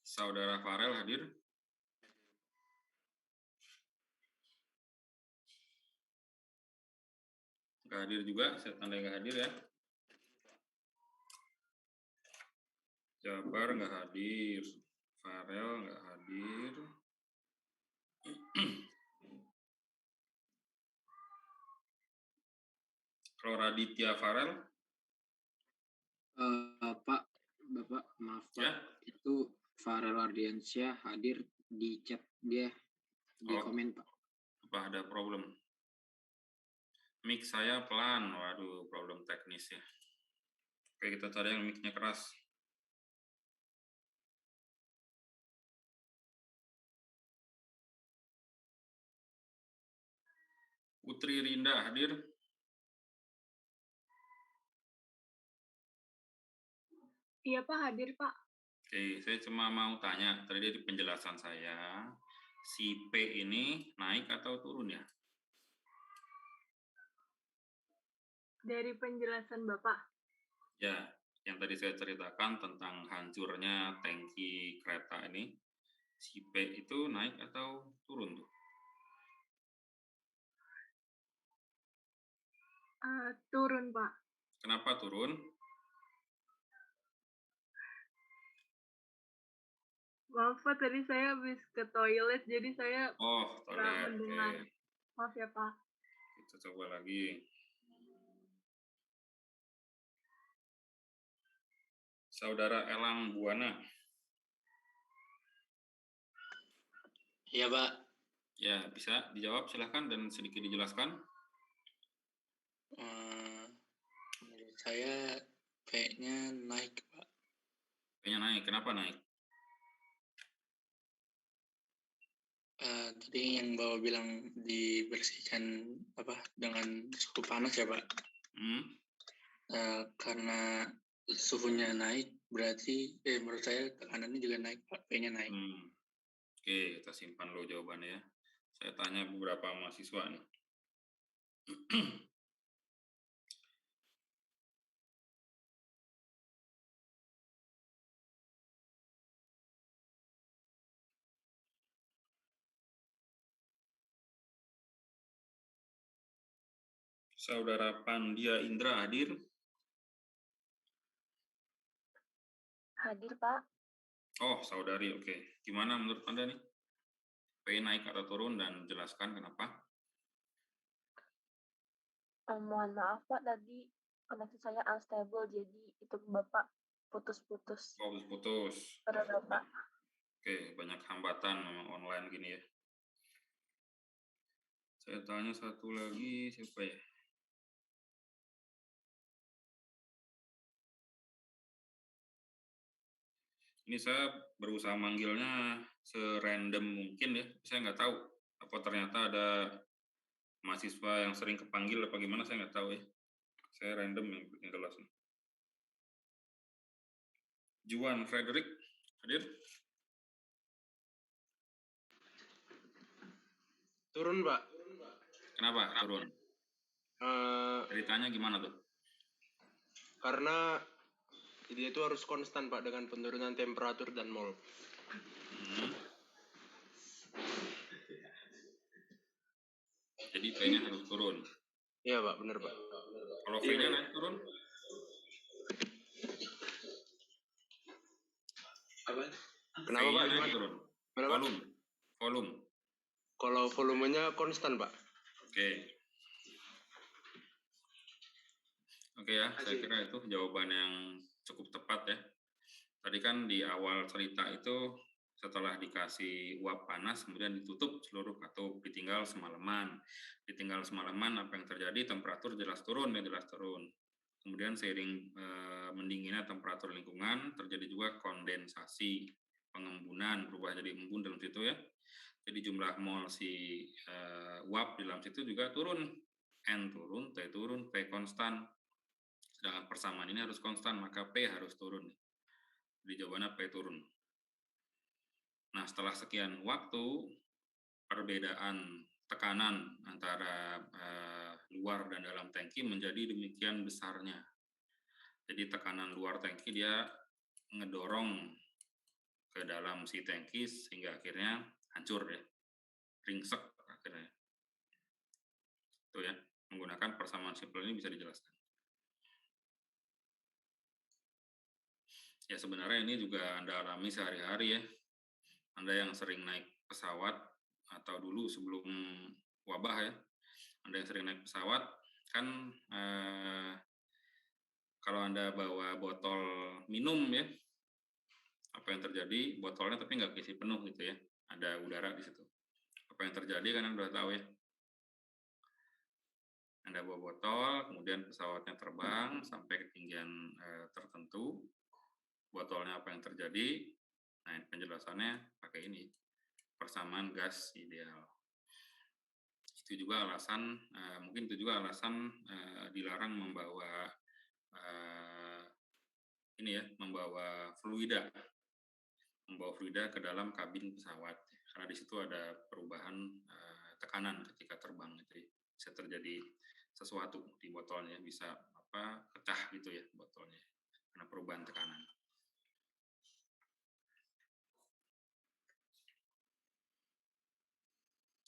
Saudara Farel hadir? Nggak hadir juga, saya tandai nggak hadir ya. Jabar nggak hadir, Farel nggak hadir. Kalau Raditya Farel? Pak, Bapak, maaf Pak, Ya? itu Farel Ardiansyah hadir di chat dia di komen Pak. Apa ada problem? Mic saya pelan, waduh problem teknis ya. Oke, kita cari yang mic-nya keras. Putri Rinda hadir? Iya Pak, hadir Pak. Oke, saya cuma mau tanya, tadi di penjelasan saya, si P ini naik atau turun ya? Dari penjelasan Bapak. Ya, yang tadi saya ceritakan tentang hancurnya tangki kereta ini, si P itu naik atau turun tuh? Turun Pak. Kenapa turun? Maaf Pak, tadi saya habis ke toilet, jadi saya Oh, nggak toilet. mendengar. Oke. Maaf ya Pak. Kita coba lagi. Saudara Elang Buana. Iya Pak. Ya, bisa dijawab silahkan dan sedikit dijelaskan. Menurut saya P-nya naik Pak. P-nya naik, kenapa naik? Tadi yang Bapak bilang dibersihkan dengan suhu panas ya Pak. Karena suhunya naik berarti menurut saya tekanannya juga naik Pak, P-nya naik. Oke, kita simpan dulu jawabannya ya. Saya tanya beberapa mahasiswa nih. Saudara Pandia Indra hadir? Hadir, Pak. Oh, saudari, oke. Gimana menurut Anda nih? P naik atau turun dan jelaskan kenapa? Mohon maaf, Pak, tadi koneksi saya unstable, jadi itu Bapak putus-putus. Oh, putus. Pada Bapak. Oke, banyak hambatan memang online gini ya. Saya tanya satu lagi, siapa ya? Ini saya berusaha manggilnya serandom mungkin ya. Saya nggak tahu apa ternyata ada mahasiswa yang sering kepanggil apa gimana, saya nggak tahu ya. Saya random yang kelas. Juan Frederick hadir? Turun, Pak. Kenapa turun? Ceritanya gimana tuh? Karena dia itu harus konstan, Pak, dengan penurunan temperatur dan mol. Jadi P-nya harus turun. Iya, Pak, benar, Pak. Kalau V-nya naik turun? Apa? Kenapa, Pak? Naik turun. Kenapa? Volume. Kalau volumenya konstan, Pak. Oke ya, saya kira itu jawaban yang cukup tepat ya. Tadi kan di awal cerita itu setelah dikasih uap panas kemudian ditutup seluruh katup, ditinggal semalaman. Ditinggal semalaman apa yang terjadi? Temperatur jelas turun. Kemudian seiring mendinginnya temperatur lingkungan terjadi juga kondensasi, pengembunan, berubah jadi embun dalam situ ya. Jadi jumlah mol si uap di dalam situ juga turun. N turun, T turun, P konstan. Sedangkan persamaan ini harus konstan, maka P harus turun. Jadi jawabannya P turun. Nah, setelah sekian waktu, perbedaan tekanan antara luar dan dalam tangki menjadi demikian besarnya. Jadi tekanan luar tangki dia ngedorong ke dalam si tangki sehingga akhirnya hancur ya, ringsek akhirnya. Itu ya, menggunakan persamaan simpel ini bisa dijelaskan. Ya sebenarnya ini juga Anda alami sehari-hari ya. Anda yang sering naik pesawat atau dulu sebelum wabah ya, Anda yang sering naik pesawat kan kalau Anda bawa botol minum ya, apa yang terjadi? Botolnya tapi nggak keisi penuh gitu ya, ada udara di situ. Apa yang terjadi kan Anda udah tahu ya. Anda bawa botol, kemudian pesawatnya terbang sampai ketinggian tertentu, botolnya apa yang terjadi? Nah, penjelasannya pakai ini, persamaan gas ideal. Itu juga alasan, mungkin itu juga alasan dilarang membawa ini ya, membawa fluida ke dalam kabin pesawat, karena di situ ada perubahan tekanan ketika terbang itu ya. Bisa terjadi sesuatu di botolnya, bisa pecah gitu ya botolnya karena perubahan tekanan.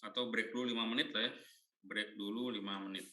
Atau break dulu 5 menit lah ya. Break dulu 5 menit.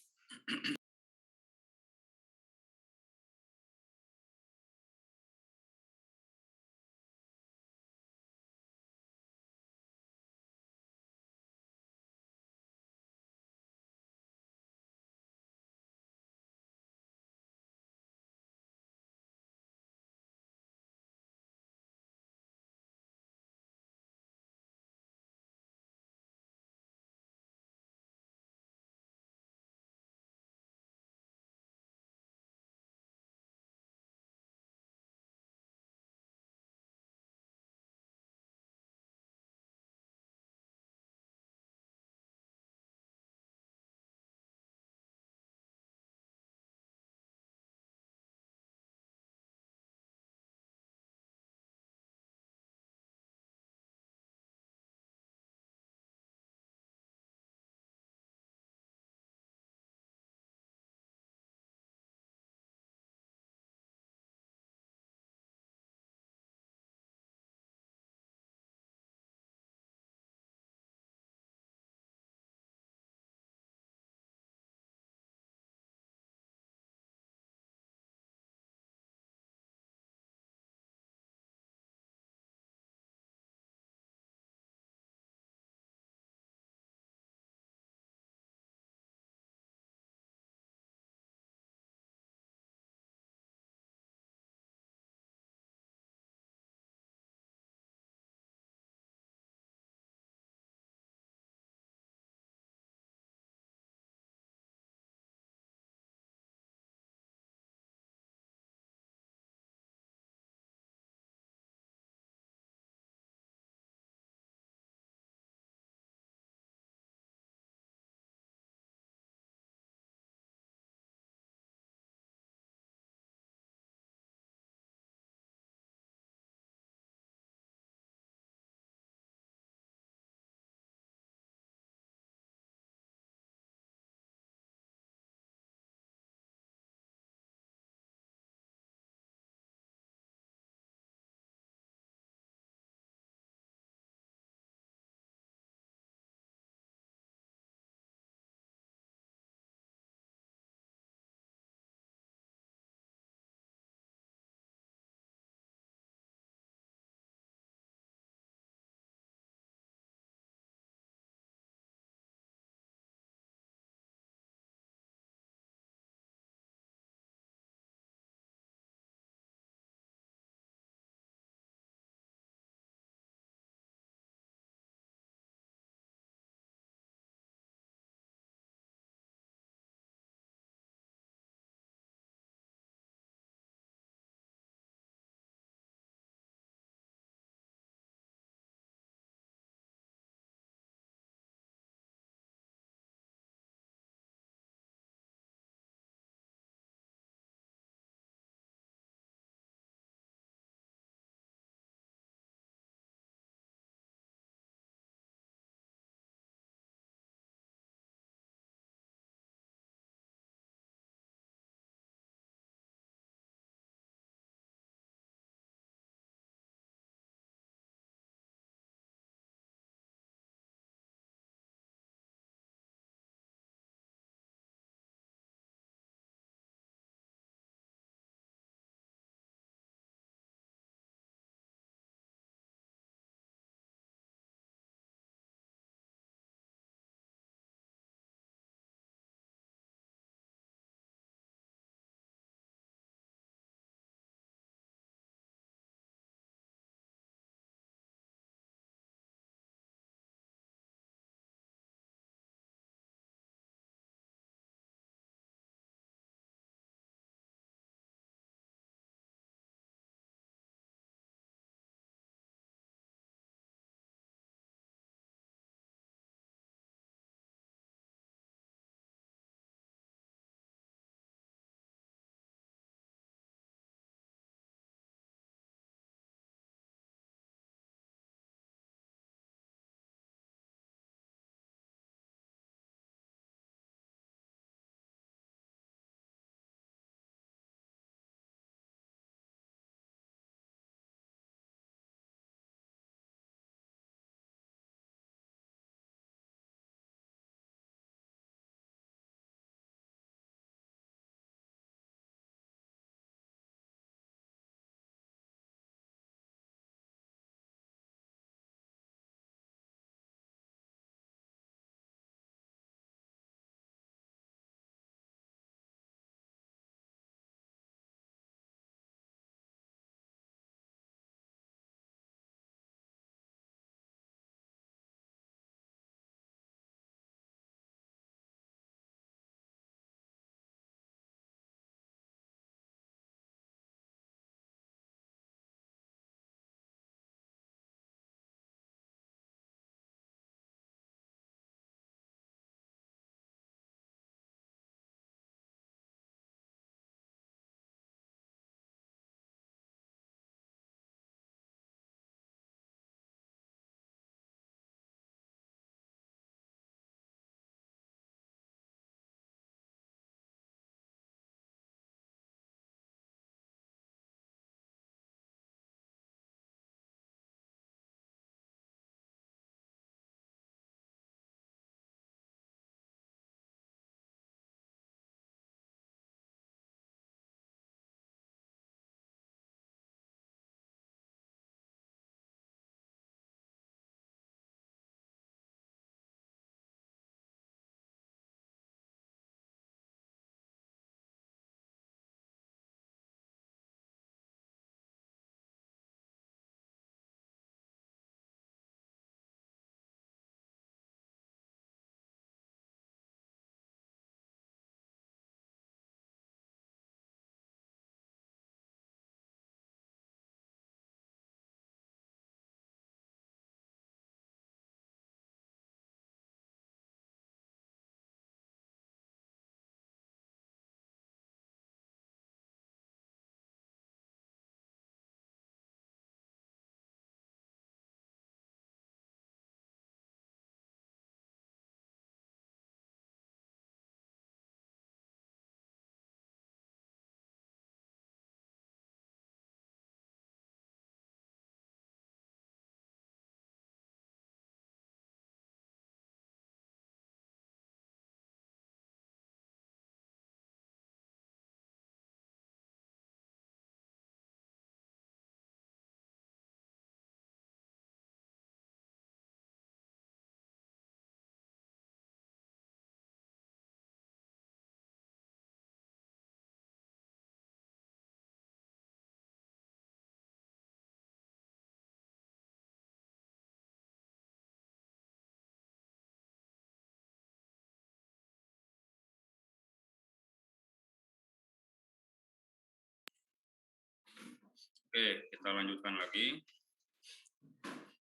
Oke, kita lanjutkan lagi.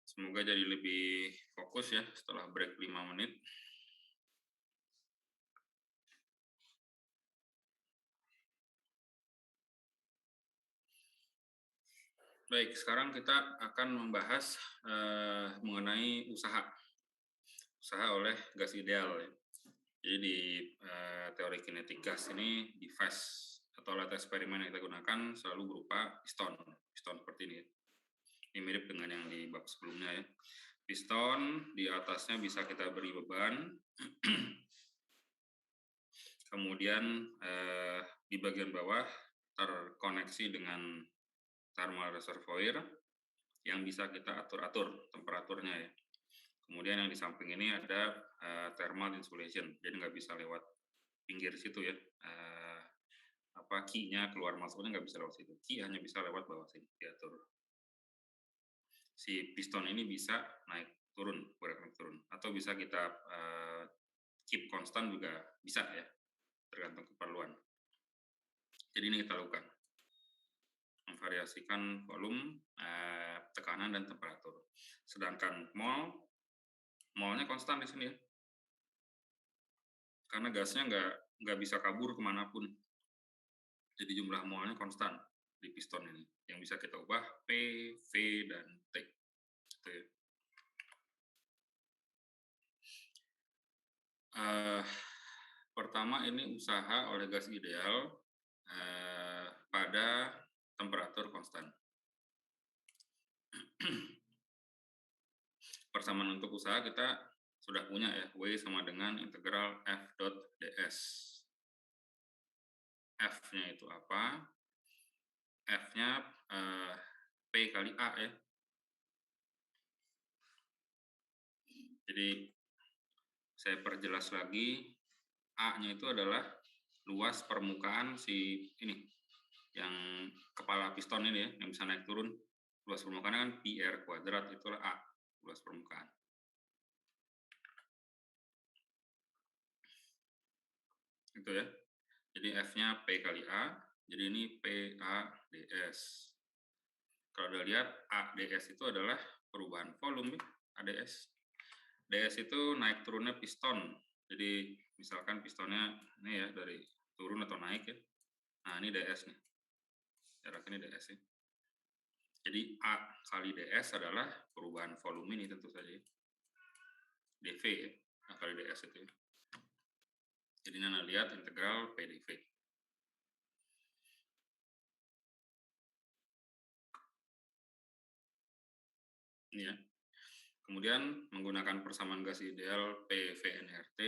Semoga jadi lebih fokus ya setelah break 5 menit. Baik, sekarang kita akan membahas mengenai usaha oleh gas ideal. Ya. Jadi di teori kinetik gas ini device atau alat eksperimen yang kita gunakan selalu berupa piston seperti ini. Ini mirip dengan yang di bab sebelumnya ya. Piston di atasnya bisa kita beri beban, kemudian di bagian bawah terkoneksi dengan thermal reservoir yang bisa kita atur-atur temperaturnya ya. Kemudian yang di samping ini ada thermal insulation, jadi nggak bisa lewat pinggir situ ya. Key-nya keluar masuknya nggak bisa lewat situ. Key hanya bisa lewat bawah sini diatur. Si piston ini bisa naik turun, bergerak turun, atau bisa kita keep konstan juga bisa ya, tergantung keperluan. Jadi ini kita lakukan, memvariasikan volume, tekanan dan temperatur. Sedangkan molnya konstan di sini ya, karena gasnya nggak bisa kabur kemanapun. Jadi jumlah molnya konstan di piston ini, yang bisa kita ubah P, V, dan T. Gitu ya. Pertama ini usaha oleh gas ideal pada temperatur konstan. Persamaan untuk usaha kita sudah punya ya, W sama dengan integral F dot ds. F-nya itu apa? F-nya P kali A ya. Jadi saya perjelas lagi, A-nya itu adalah luas permukaan si ini, yang kepala piston ini ya, yang bisa naik turun. Luas permukaan kan pi r kuadrat, itulah A, luas permukaan. Itu ya. Jadi F-nya P kali A, jadi ini PA ds. Kalau udah lihat, A ds itu adalah perubahan volume, ADS. ds itu naik turunnya piston. Jadi misalkan pistonnya ini ya, dari turun atau naik ya. Nah ini ds nih. Jarak ini ds ya. Jadi A kali ds adalah perubahan volume ini tentu saja. dV ya, A kali ds itu ya. Jadi Nana lihat integral PdV. Ini ya. Kemudian menggunakan persamaan gas ideal PV-nRT,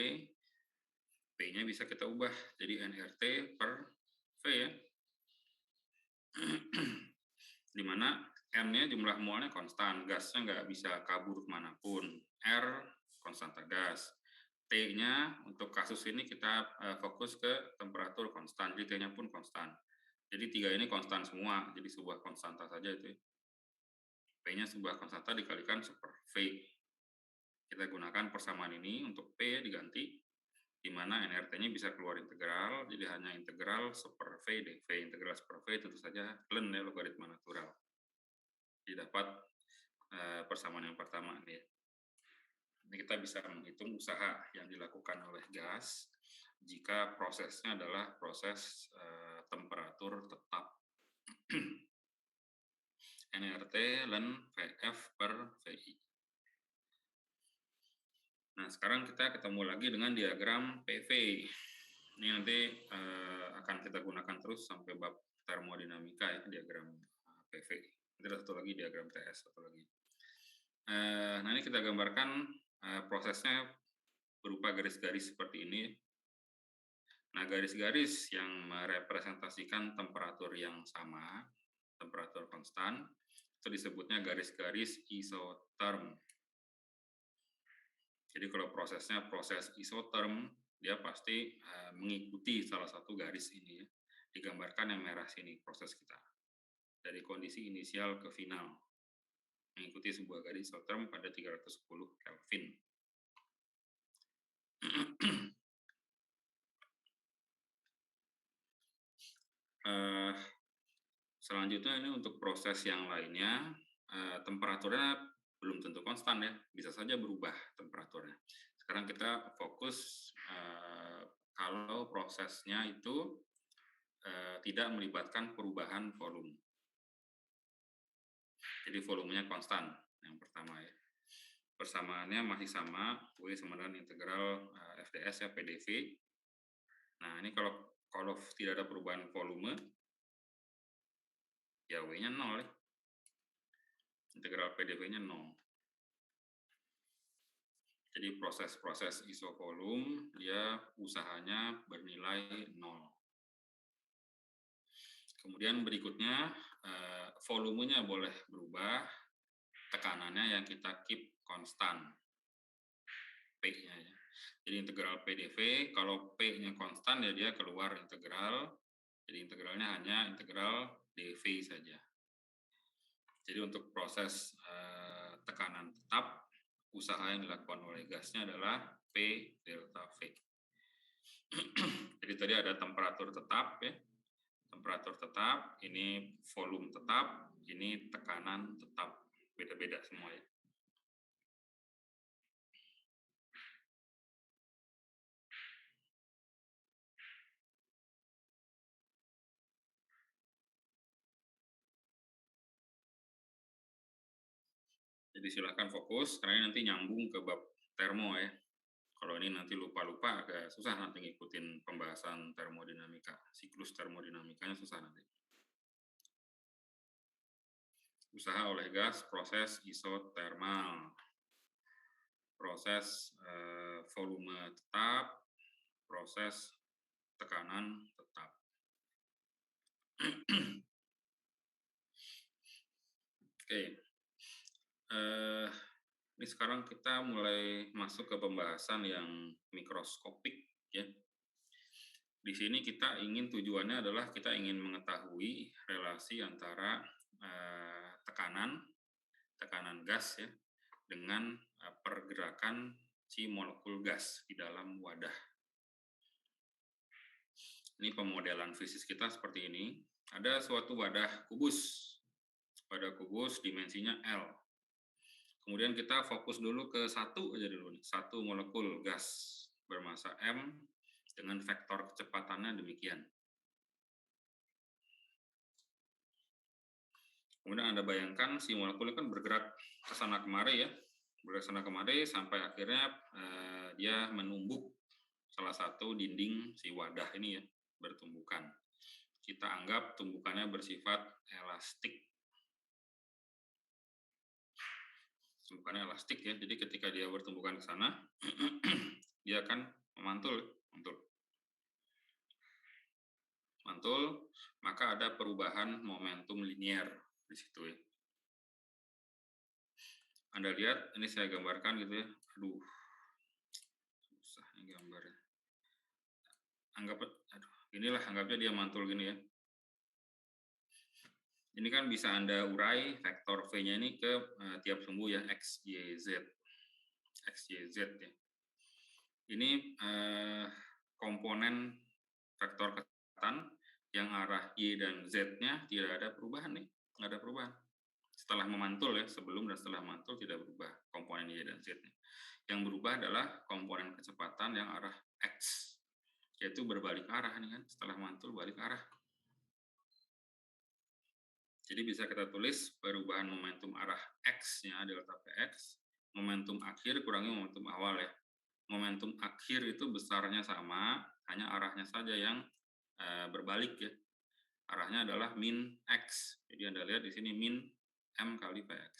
P-nya bisa kita ubah jadi nRT per V ya. Di mana N-nya jumlah molnya konstan, gasnya nggak bisa kabur kemanapun. R konstanta gas. T-nya untuk kasus ini kita fokus ke temperatur konstan, jadi T-nya pun konstan. Jadi tiga ini konstan semua, jadi sebuah konstanta saja itu ya. P-nya sebuah konstanta dikalikan per V. Kita gunakan persamaan ini untuk P diganti, di mana nRT-nya bisa keluar integral, jadi hanya integral seper V dV. Integral seper V tentu saja ln ya, logaritma natural. Jadi dapat persamaan yang pertama ini. Ini kita bisa menghitung usaha yang dilakukan oleh gas jika prosesnya adalah proses temperatur tetap. nRT ln Vf per Vi. Nah, sekarang kita ketemu lagi dengan diagram PV. Ini nanti akan kita gunakan terus sampai bab termodinamika ya, diagram PV. Nanti ada satu lagi diagram TS, satu lagi. Nah, ini kita gambarkan prosesnya berupa garis-garis seperti ini. Nah, garis-garis yang merepresentasikan temperatur yang sama, temperatur konstan, itu disebutnya garis-garis isotherm. Jadi kalau prosesnya proses isotherm, dia pasti mengikuti salah satu garis ini ya. Digambarkan yang merah sini proses kita. Dari kondisi inisial ke final. Mengikuti sebuah garis isotherm pada 310 Kelvin. Selanjutnya ini untuk proses yang lainnya, temperaturnya belum tentu konstan ya, bisa saja berubah temperaturnya. Sekarang kita fokus kalau prosesnya itu tidak melibatkan perubahan volume. Jadi volumenya konstan yang pertama ya. Persamaannya masih sama, W sama dengan integral FDS ya, PDV. Nah ini kalau tidak ada perubahan volume, ya W-nya 0 ya. Integral PDV-nya 0. Jadi proses-proses isovolume, dia usahanya bernilai 0. Kemudian berikutnya, volumenya boleh berubah, tekanannya yang kita keep konstan, P-nya ya. Jadi integral PDV, kalau P-nya konstan ya dia keluar integral, jadi integralnya hanya integral dV saja. Jadi untuk proses tekanan tetap, usaha yang dilakukan oleh gasnya adalah P delta V. Jadi tadi ada temperatur tetap ya, temperatur tetap, ini volume tetap, ini tekanan tetap, beda-beda semua ya. Jadi silakan fokus, karena nanti nyambung ke bab termo ya. Kalau ini nanti lupa-lupa agak susah nanti ngikutin pembahasan termodinamika, siklus termodinamikanya susah nanti. Usaha oleh gas, proses isotermal, proses volume tetap, proses tekanan tetap. Oke. Ini sekarang kita mulai masuk ke pembahasan yang mikroskopik ya. Di sini kita ingin tujuannya adalah kita ingin mengetahui relasi antara tekanan gas ya dengan pergerakan si molekul gas di dalam wadah. Ini pemodelan fisis kita seperti ini. Ada suatu wadah kubus. Wadah kubus dimensinya L. Kemudian kita fokus dulu ke satu aja dulu nih, satu molekul gas bermassa M dengan vektor kecepatannya demikian. Kemudian Anda bayangkan si molekul kan bergerak ke sana kemari ya, bergerak sana kemari sampai akhirnya dia menumbuk salah satu dinding si wadah ini ya, bertumbukan. Kita anggap tumbukannya bersifat elastik. Tumbukannya elastik ya, jadi ketika dia bertumbukan ke sana, dia akan memantul, maka ada perubahan momentum linier di situ ya. Anda lihat, ini saya gambarkan gitu ya, aduh, susah nih gambarnya. Anggapnya dia mantul gini ya. Ini kan bisa Anda urai vektor V-nya ini ke tiap sumbu ya, X, Y, Z. X, Y, Z ya. Ini komponen vektor kecepatan yang arah Y dan Z-nya tidak ada perubahan nih, nggak ada perubahan. Setelah memantul ya, sebelum dan setelah mantul tidak berubah komponen Y dan Z-nya. Yang berubah adalah komponen kecepatan yang arah X, yaitu berbalik arah nih kan, setelah mantul balik arah. Jadi bisa kita tulis perubahan momentum arah X-nya delta Px, momentum akhir kurangi momentum awal ya. Momentum akhir itu besarnya sama, hanya arahnya saja yang berbalik ya. Arahnya adalah min X. Jadi Anda lihat di sini min M kali Px.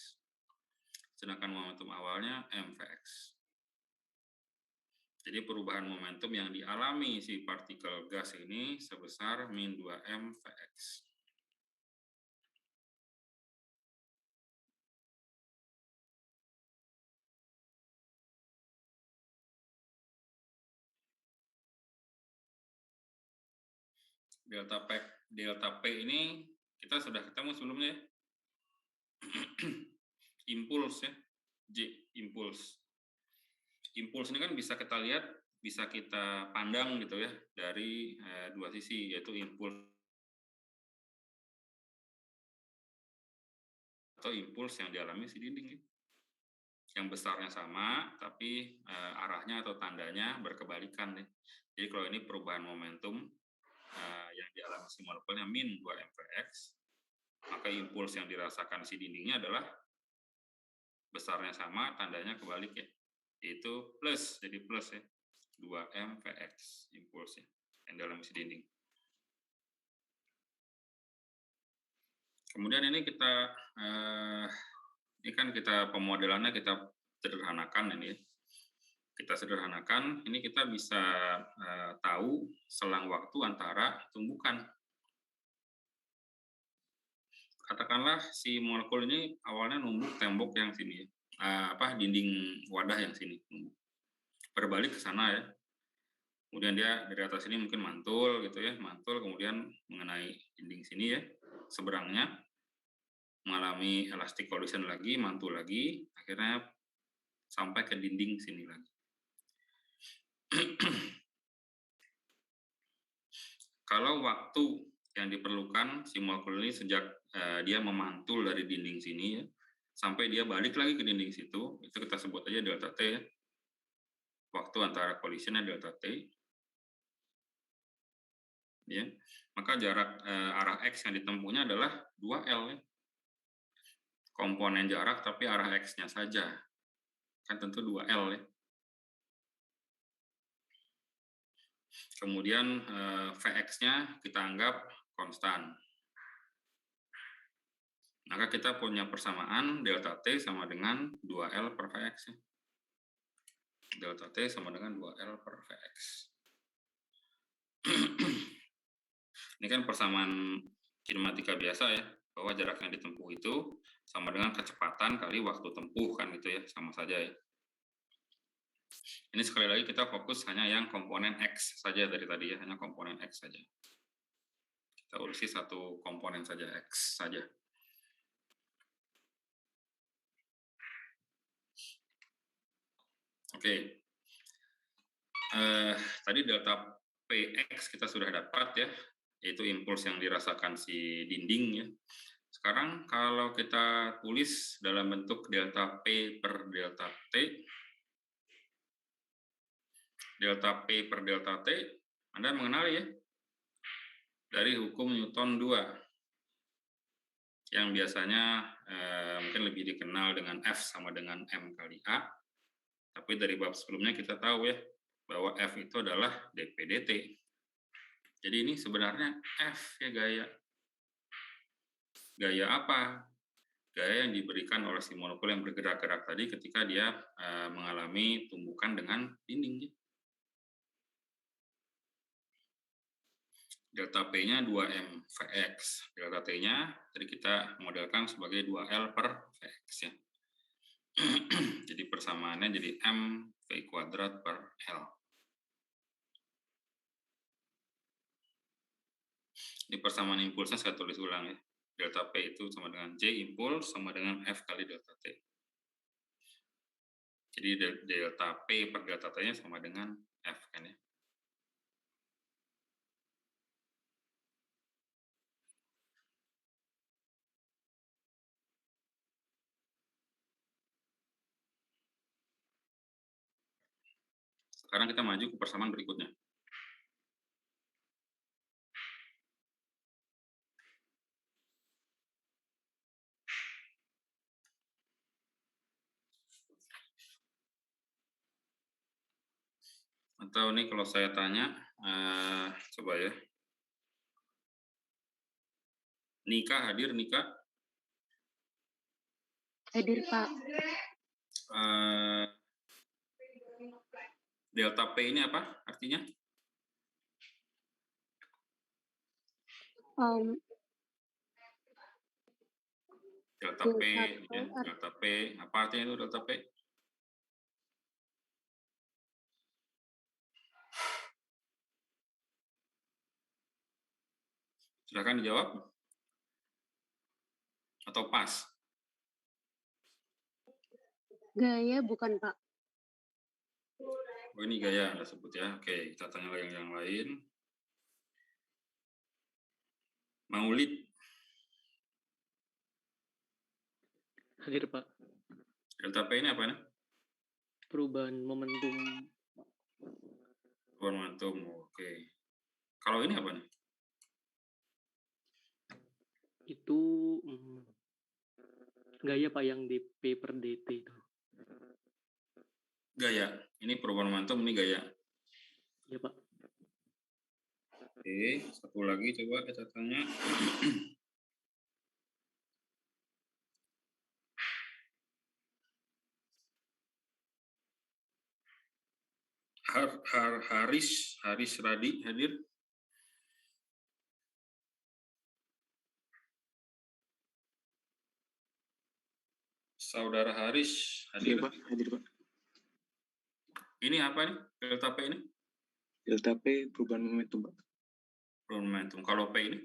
Sedangkan momentum awalnya M Vx. Jadi perubahan momentum yang dialami si partikel gas ini sebesar min 2M Vx. Delta P ini kita sudah ketemu sebelumnya ya. Impuls ya, J, impuls. Impuls ini kan bisa kita lihat, bisa kita pandang gitu ya, dari dua sisi, yaitu impuls atau impuls yang dialami si dinding ya. Yang besarnya sama, tapi arahnya atau tandanya berkebalikan nih. Jadi kalau ini perubahan momentum yang dialami si molekulnya min 2 mvx, maka impuls yang dirasakan si dindingnya adalah besarnya sama, tandanya kebalik ya, yaitu plus, jadi plus ya, 2 mvx impulsnya yang dialami si dinding. Kemudian ini kita ini kan kita pemodelannya kita sederhanakan ini. Kita sederhanakan, ini kita bisa tahu selang waktu antara tumbukan. Katakanlah si molekul ini awalnya numbuk tembok yang sini, dinding wadah yang sini, berbalik ke sana ya. Kemudian dia dari atas ini mungkin mantul gitu ya, mantul kemudian mengenai dinding sini ya, seberangnya mengalami elastic collision lagi, mantul lagi, akhirnya sampai ke dinding sini lagi. Kalau waktu yang diperlukan si molekul ini sejak dia memantul dari dinding sini ya, sampai dia balik lagi ke dinding situ, itu kita sebut aja delta T ya. Waktu antara collisionnya delta T. Ya. Maka jarak arah X yang ditempuhnya adalah 2L ya. Komponen jarak tapi arah X-nya saja. Kan tentu 2L ya. Kemudian Vx-nya kita anggap konstan. Maka kita punya persamaan delta T sama dengan 2L per Vx. Ya. Delta T sama dengan 2L per Vx. Ini kan persamaan kinematika biasa ya, bahwa jarak yang ditempuh itu sama dengan kecepatan kali waktu tempuh kan gitu ya, sama saja ya. Ini sekali lagi kita fokus hanya yang komponen X saja dari tadi ya, hanya komponen X saja. Kita urisi satu komponen saja, X saja. Oke. Tadi delta Px kita sudah dapat ya, yaitu impuls yang dirasakan si dinding ya. Sekarang kalau kita tulis dalam bentuk delta P per delta T, delta P per delta T, Anda mengenali ya, dari hukum Newton 2, yang biasanya mungkin lebih dikenal dengan F sama dengan M kali A, tapi dari bab sebelumnya kita tahu ya, bahwa F itu adalah dP dt. Jadi ini sebenarnya F ya gaya. Gaya apa? Gaya yang diberikan oleh si molekul yang bergerak-gerak tadi ketika dia mengalami tumbukan dengan dinding. Delta P-nya 2M Vx. Delta T-nya tadi kita modelkan sebagai 2L per Vx ya. Jadi persamaannya jadi M V kuadrat per L. Ini persamaan impulsnya saya tulis ulang ya. Delta P itu sama dengan J impuls sama dengan F kali delta T. Jadi delta P per delta T-nya sama dengan F kan ya. Sekarang kita maju ke persamaan berikutnya. Atau nih kalau saya tanya, coba ya. Nika hadir, Nika? Hadir, Pak. Delta P ini apa artinya? Delta P, ya, delta P. Apa artinya itu delta P? Silakan dijawab. Atau pas? Gaya bukan, Pak. Oh, ini gaya Anda sebut ya. Oke, kita tanya yang lain. Maulid. Hadir, Pak. Delta P ini apa nih? Perubahan momentum. Momentum, oke. Kalau ini apa nih? Itu gaya, Pak, yang di P per DT itu. Gaya. Ini perubahan momentum, ini gaya. Iya, Pak. Oke, satu lagi coba kita tanya. Haris Radi hadir. Saudara Haris hadir. Iya, Pak, hadir, Pak. Ini apa nih? Delta P ini? Delta P perubahan momentum, Pak. Perubahan momentum. Kalau P ini?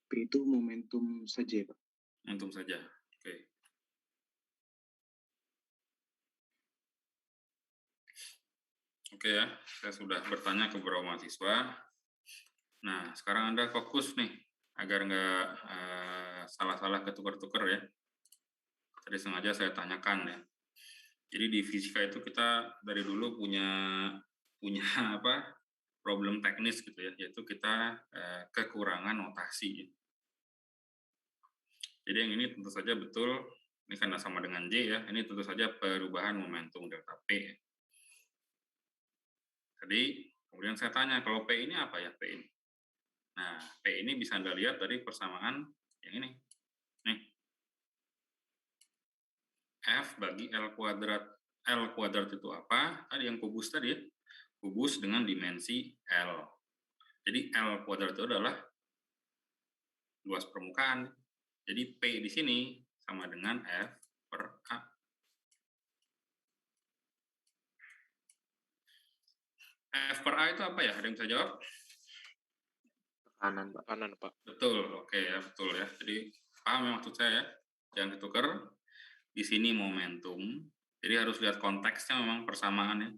P itu momentum saja, Pak. Momentum saja. Oke. Oke ya, saya sudah bertanya ke beberapa mahasiswa. Nah, sekarang Anda fokus nih, agar nggak salah-salah ketukar-tukar ya. Tadi sengaja saya tanyakan ya. Jadi di fisika itu kita dari dulu punya apa? Problem teknis gitu ya, yaitu kita kekurangan notasi. Jadi yang ini tentu saja betul, ini karena sama dengan J ya, ini tentu saja perubahan momentum delta P. Tadi kemudian saya tanya, kalau P ini apa ya P ini? Nah, P ini bisa Anda lihat dari persamaan yang ini. Nih. F bagi L kuadrat. L kuadrat itu apa? Tadi yang kubus tadi ya. Kubus dengan dimensi L. Jadi L kuadrat itu adalah luas permukaan. Jadi P di sini sama dengan F per A. F per A itu apa ya? Ada yang bisa jawab? Tekanan, Pak. Tekanan, Pak. Betul, oke ya, betul ya. Jadi paham ya maksud saya ya? Jangan ketukar. Di sini momentum. Jadi harus lihat konteksnya memang persamaannya.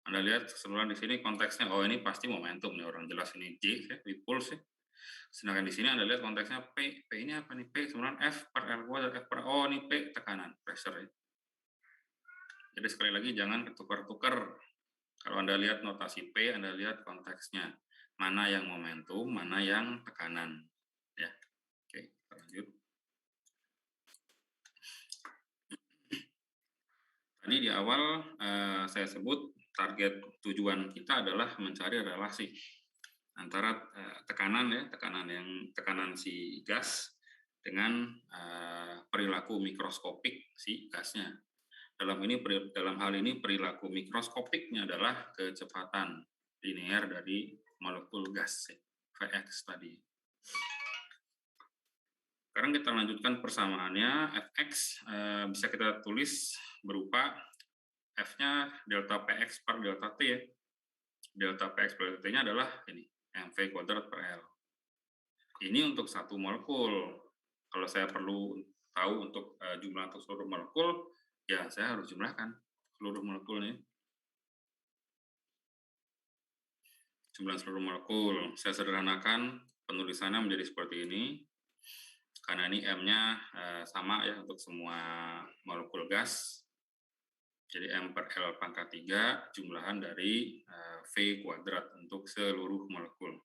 Anda lihat sebenarnya di sini konteksnya, oh ini pasti momentum nih, orang jelas ini J ya, repulse ya. Sedangkan di sini Anda lihat konteksnya P. P ini apa nih? P sebenarnya F per L kuadrat, F per O ini P tekanan, pressure ya. Jadi sekali lagi jangan ketukar-tukar. Kalau Anda lihat notasi P, Anda lihat konteksnya. Mana yang momentum, mana yang tekanan. Ya. Oke, kita lanjut. Tadi di awal saya sebut target tujuan kita adalah mencari relasi antara tekanan si gas dengan perilaku mikroskopik si gasnya. Dalam hal ini perilaku mikroskopiknya adalah kecepatan linear dari molekul gas Vx tadi. Sekarang kita lanjutkan persamaannya. Fx bisa kita tulis berupa F-nya delta Px per delta T ya. Delta Px per delta T-nya adalah ini, mv kuadrat per L. Ini untuk satu molekul. Kalau saya perlu tahu untuk jumlah untuk seluruh molekul, ya saya harus jumlahkan seluruh molekulnya. Jumlah seluruh molekul. Saya sederhanakan penulisannya menjadi seperti ini. Karena ini M-nya sama ya untuk semua molekul gas. Jadi M per L pangkat 3 jumlahan dari V kuadrat untuk seluruh molekul.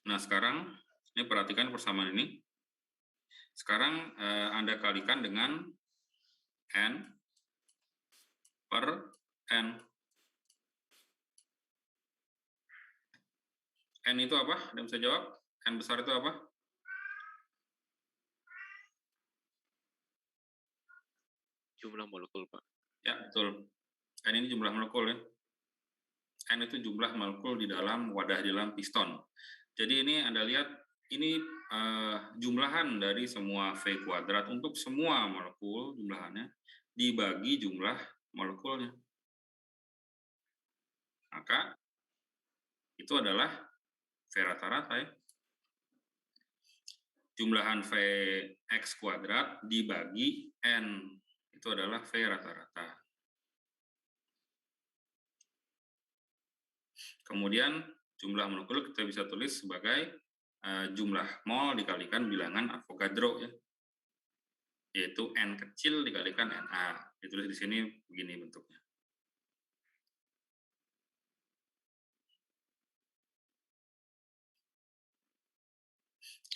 Nah sekarang, ini perhatikan persamaan ini. Sekarang Anda kalikan dengan N per N. N itu apa? Anda bisa jawab? N besar itu apa? Jumlah molekul, Pak. Ya, betul. N ini jumlah molekul ya. N itu jumlah molekul di dalam wadah di dalam piston. Jadi ini Anda lihat, ini jumlahan dari semua V kuadrat untuk semua molekul, jumlahannya, dibagi jumlah molekulnya. Maka, itu adalah V rata-rata ya. Jumlahan Vx kuadrat dibagi N. Itu adalah V rata-rata. Kemudian jumlah molekul kita bisa tulis sebagai jumlah mol dikalikan bilangan Avogadro ya, yaitu N kecil dikalikan Na. Ditulis di sini begini bentuknya.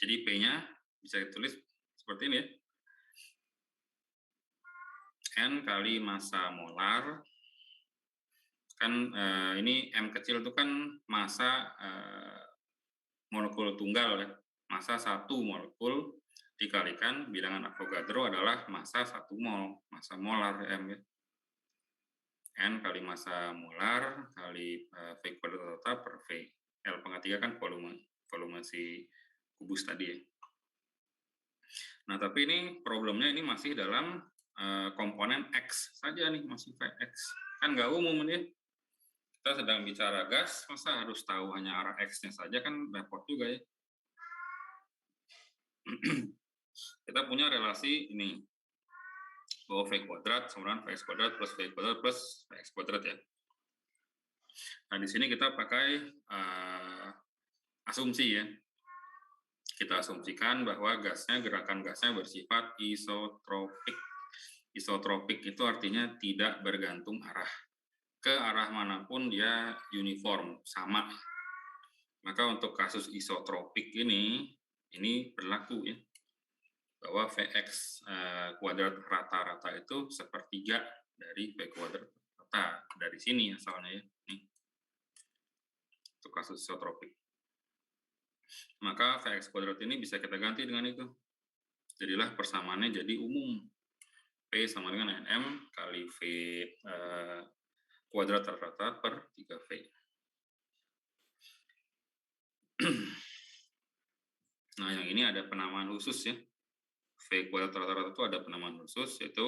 Jadi P-nya bisa ditulis seperti ini ya. N kali massa molar, kan ini M kecil itu kan massa molekul tunggal ya, massa 1 molekul dikalikan bilangan Avogadro adalah massa 1 mol, massa molar M ya. N kali massa molar kali V kuadrat rata per V. L pangkat 3 kan volume si kubus tadi ya. Nah, tapi ini problemnya ini masih dalam komponen X saja nih, masih X. Kan nggak umum ini. Kita sedang bicara gas, masa harus tahu hanya arah X-nya saja, kan repot juga ya. Kita punya relasi ini, bahwa V kuadrat sama dengan Vx kuadrat plus V kuadrat plus Vx kuadrat ya. Nah, di sini kita pakai asumsi ya. Kita asumsikan bahwa gerakan gasnya bersifat isotropik. Isotropik itu artinya tidak bergantung arah. Ke arah manapun dia uniform, sama. Maka untuk kasus isotropik ini berlaku ya, bahwa Vx kuadrat rata-rata itu sepertiga dari V kuadrat rata. Dari sini asalnya ya. Nih. Untuk kasus isotropik. Maka Vx kuadrat ini bisa kita ganti dengan itu. Jadilah persamaannya jadi umum. P sama dengan Nm kali V kuadrat rata-rata per 3V. Nah, yang ini ada penamaan khusus ya. V kuadrat rata-rata itu ada penamaan khusus, yaitu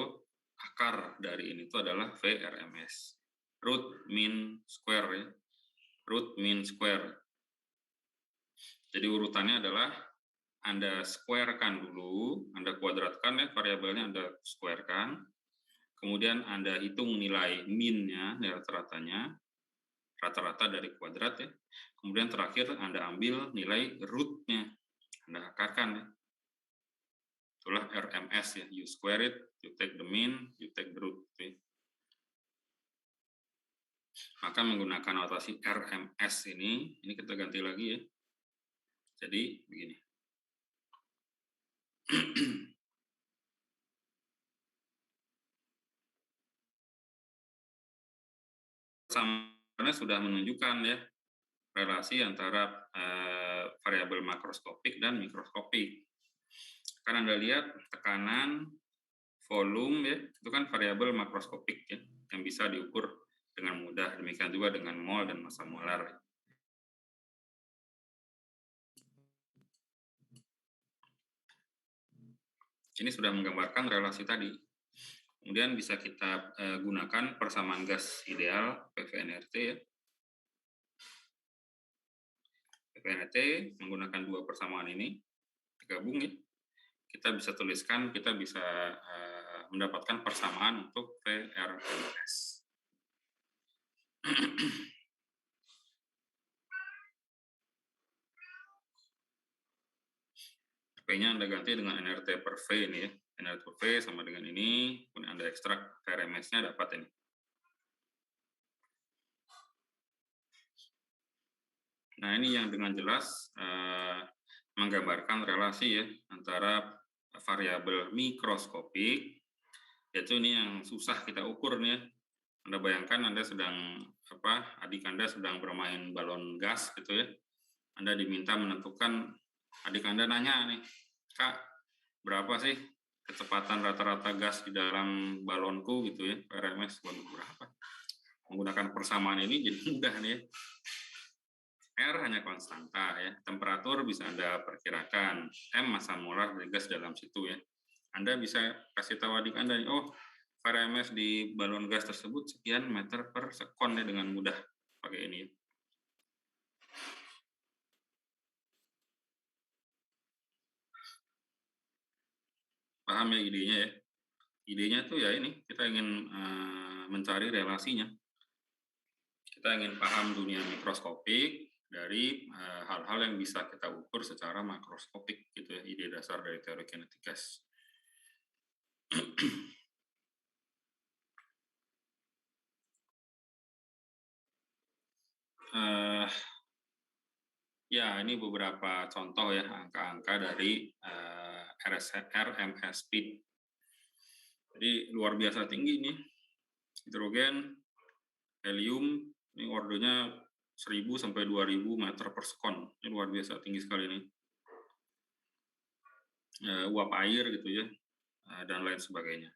akar dari ini itu adalah VRMS. Root mean square ya. Root mean square. Jadi urutannya adalah Anda square-kan dulu, Anda kuadratkan ya, variabelnya Anda square-kan, kemudian Anda hitung nilai min-nya, nilai rata-ratanya, rata-rata dari kuadrat ya, kemudian terakhir Anda ambil nilai root-nya, Anda akarkan ya. Itulah RMS ya, you square it, you take the mean, you take the root. Ya. Maka menggunakan notasi RMS ini kita ganti lagi ya. Jadi begini. Samanya sudah menunjukkan ya relasi antara variabel makroskopik dan mikroskopik. Kan Anda lihat tekanan, volume ya, itu kan variabel makroskopik ya, yang bisa diukur dengan mudah. Demikian juga dengan mol dan massa molar. Ini sudah menggambarkan relasi tadi. Kemudian bisa kita gunakan persamaan gas ideal PV-NRT ya. PV-NRT menggunakan dua persamaan ini digabung ya. Kita bisa tuliskan, kita bisa mendapatkan persamaan untuk VRMS. P-nya Anda ganti dengan NRT per V ini ya. NRT per V sama dengan ini, kemudian Anda ekstrak VRMS-nya dapat ini. Nah, ini yang dengan jelas menggambarkan relasi ya antara variabel mikroskopik, yaitu ini yang susah kita ukur nih ya. Anda bayangkan Anda sedang adik Anda sedang bermain balon gas gitu ya. Anda diminta menentukan, adik Anda nanya nih, Kak, berapa sih kecepatan rata-rata gas di dalam balonku gitu ya, RMS berapa? Menggunakan persamaan ini jadi mudah nih ya. R hanya konstanta ya, temperatur bisa Anda perkirakan, M massa molar dari gas dalam situ ya. Anda bisa kasih tahu adik Anda, oh VRMS di balon gas tersebut sekian meter per sekon ya, dengan mudah pakai ini. Paham ya idenya ya? Idenya tuh ya ini, kita ingin mencari relasinya. Kita ingin paham dunia mikroskopik, dari hal-hal yang bisa kita ukur secara makroskopik gitu ya, ide dasar dari teori kinetic gas. Ya, ini beberapa contoh ya, angka-angka dari RMS speed. Jadi luar biasa tinggi nih, hidrogen, helium, ini ordernya 1000 sampai 2000 meter per sekon. Ini luar biasa tinggi sekali nih. Uap air gitu ya, dan lain sebagainya.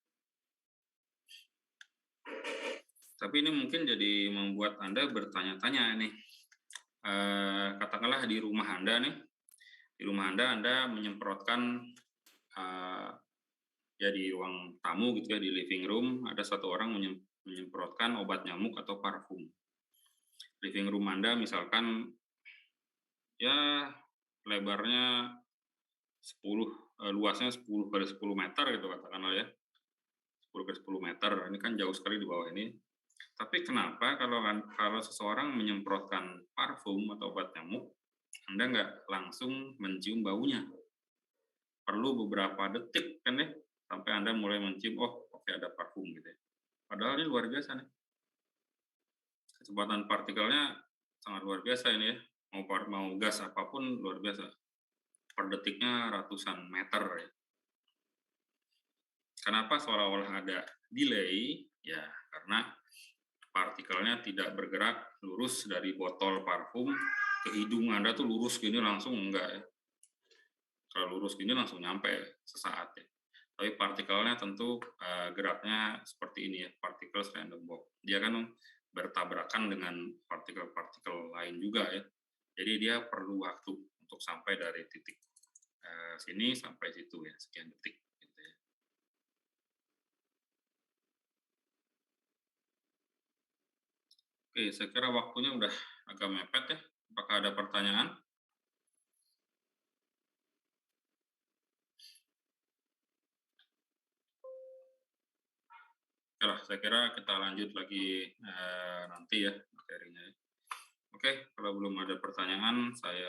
Tapi ini mungkin jadi membuat Anda bertanya-tanya nih. Katakanlah di rumah Anda nih, di rumah Anda menyemprotkan ya di ruang tamu gitu ya, di living room ada satu orang menyemprotkan obat nyamuk atau parfum. Living room Anda misalkan ya lebarnya 10, luasnya 10 kali 10 meter gitu katakanlah ya, 10 kali 10 meter, ini kan jauh sekali di bawah ini. Tapi kenapa kalau seseorang menyemprotkan parfum atau obat nyamuk, Anda nggak langsung mencium baunya? Perlu beberapa detik kan ya, sampai Anda mulai mencium, oh oke ada parfum gitu ya. Padahal ini luar biasa nih. Kecepatan partikelnya sangat luar biasa ini ya, mau gas apapun luar biasa. Per detiknya ratusan meter ya. Kenapa seolah-olah ada delay? Ya, karena partikelnya tidak bergerak lurus dari botol parfum ke hidung Anda tuh lurus gini langsung enggak ya. Kalau lurus gini langsung nyampe sesaat ya. Tapi partikelnya tentu geraknya seperti ini ya, particles random walk. Dia kan bertabrakan dengan partikel-partikel lain juga ya. Jadi dia perlu waktu untuk sampai dari titik sini sampai situ ya, sekian detik. Oke, saya kira waktunya udah agak mepet ya. Apakah ada pertanyaan? Oke, saya kira kita lanjut lagi nanti ya materinya. Oke, kalau belum ada pertanyaan, saya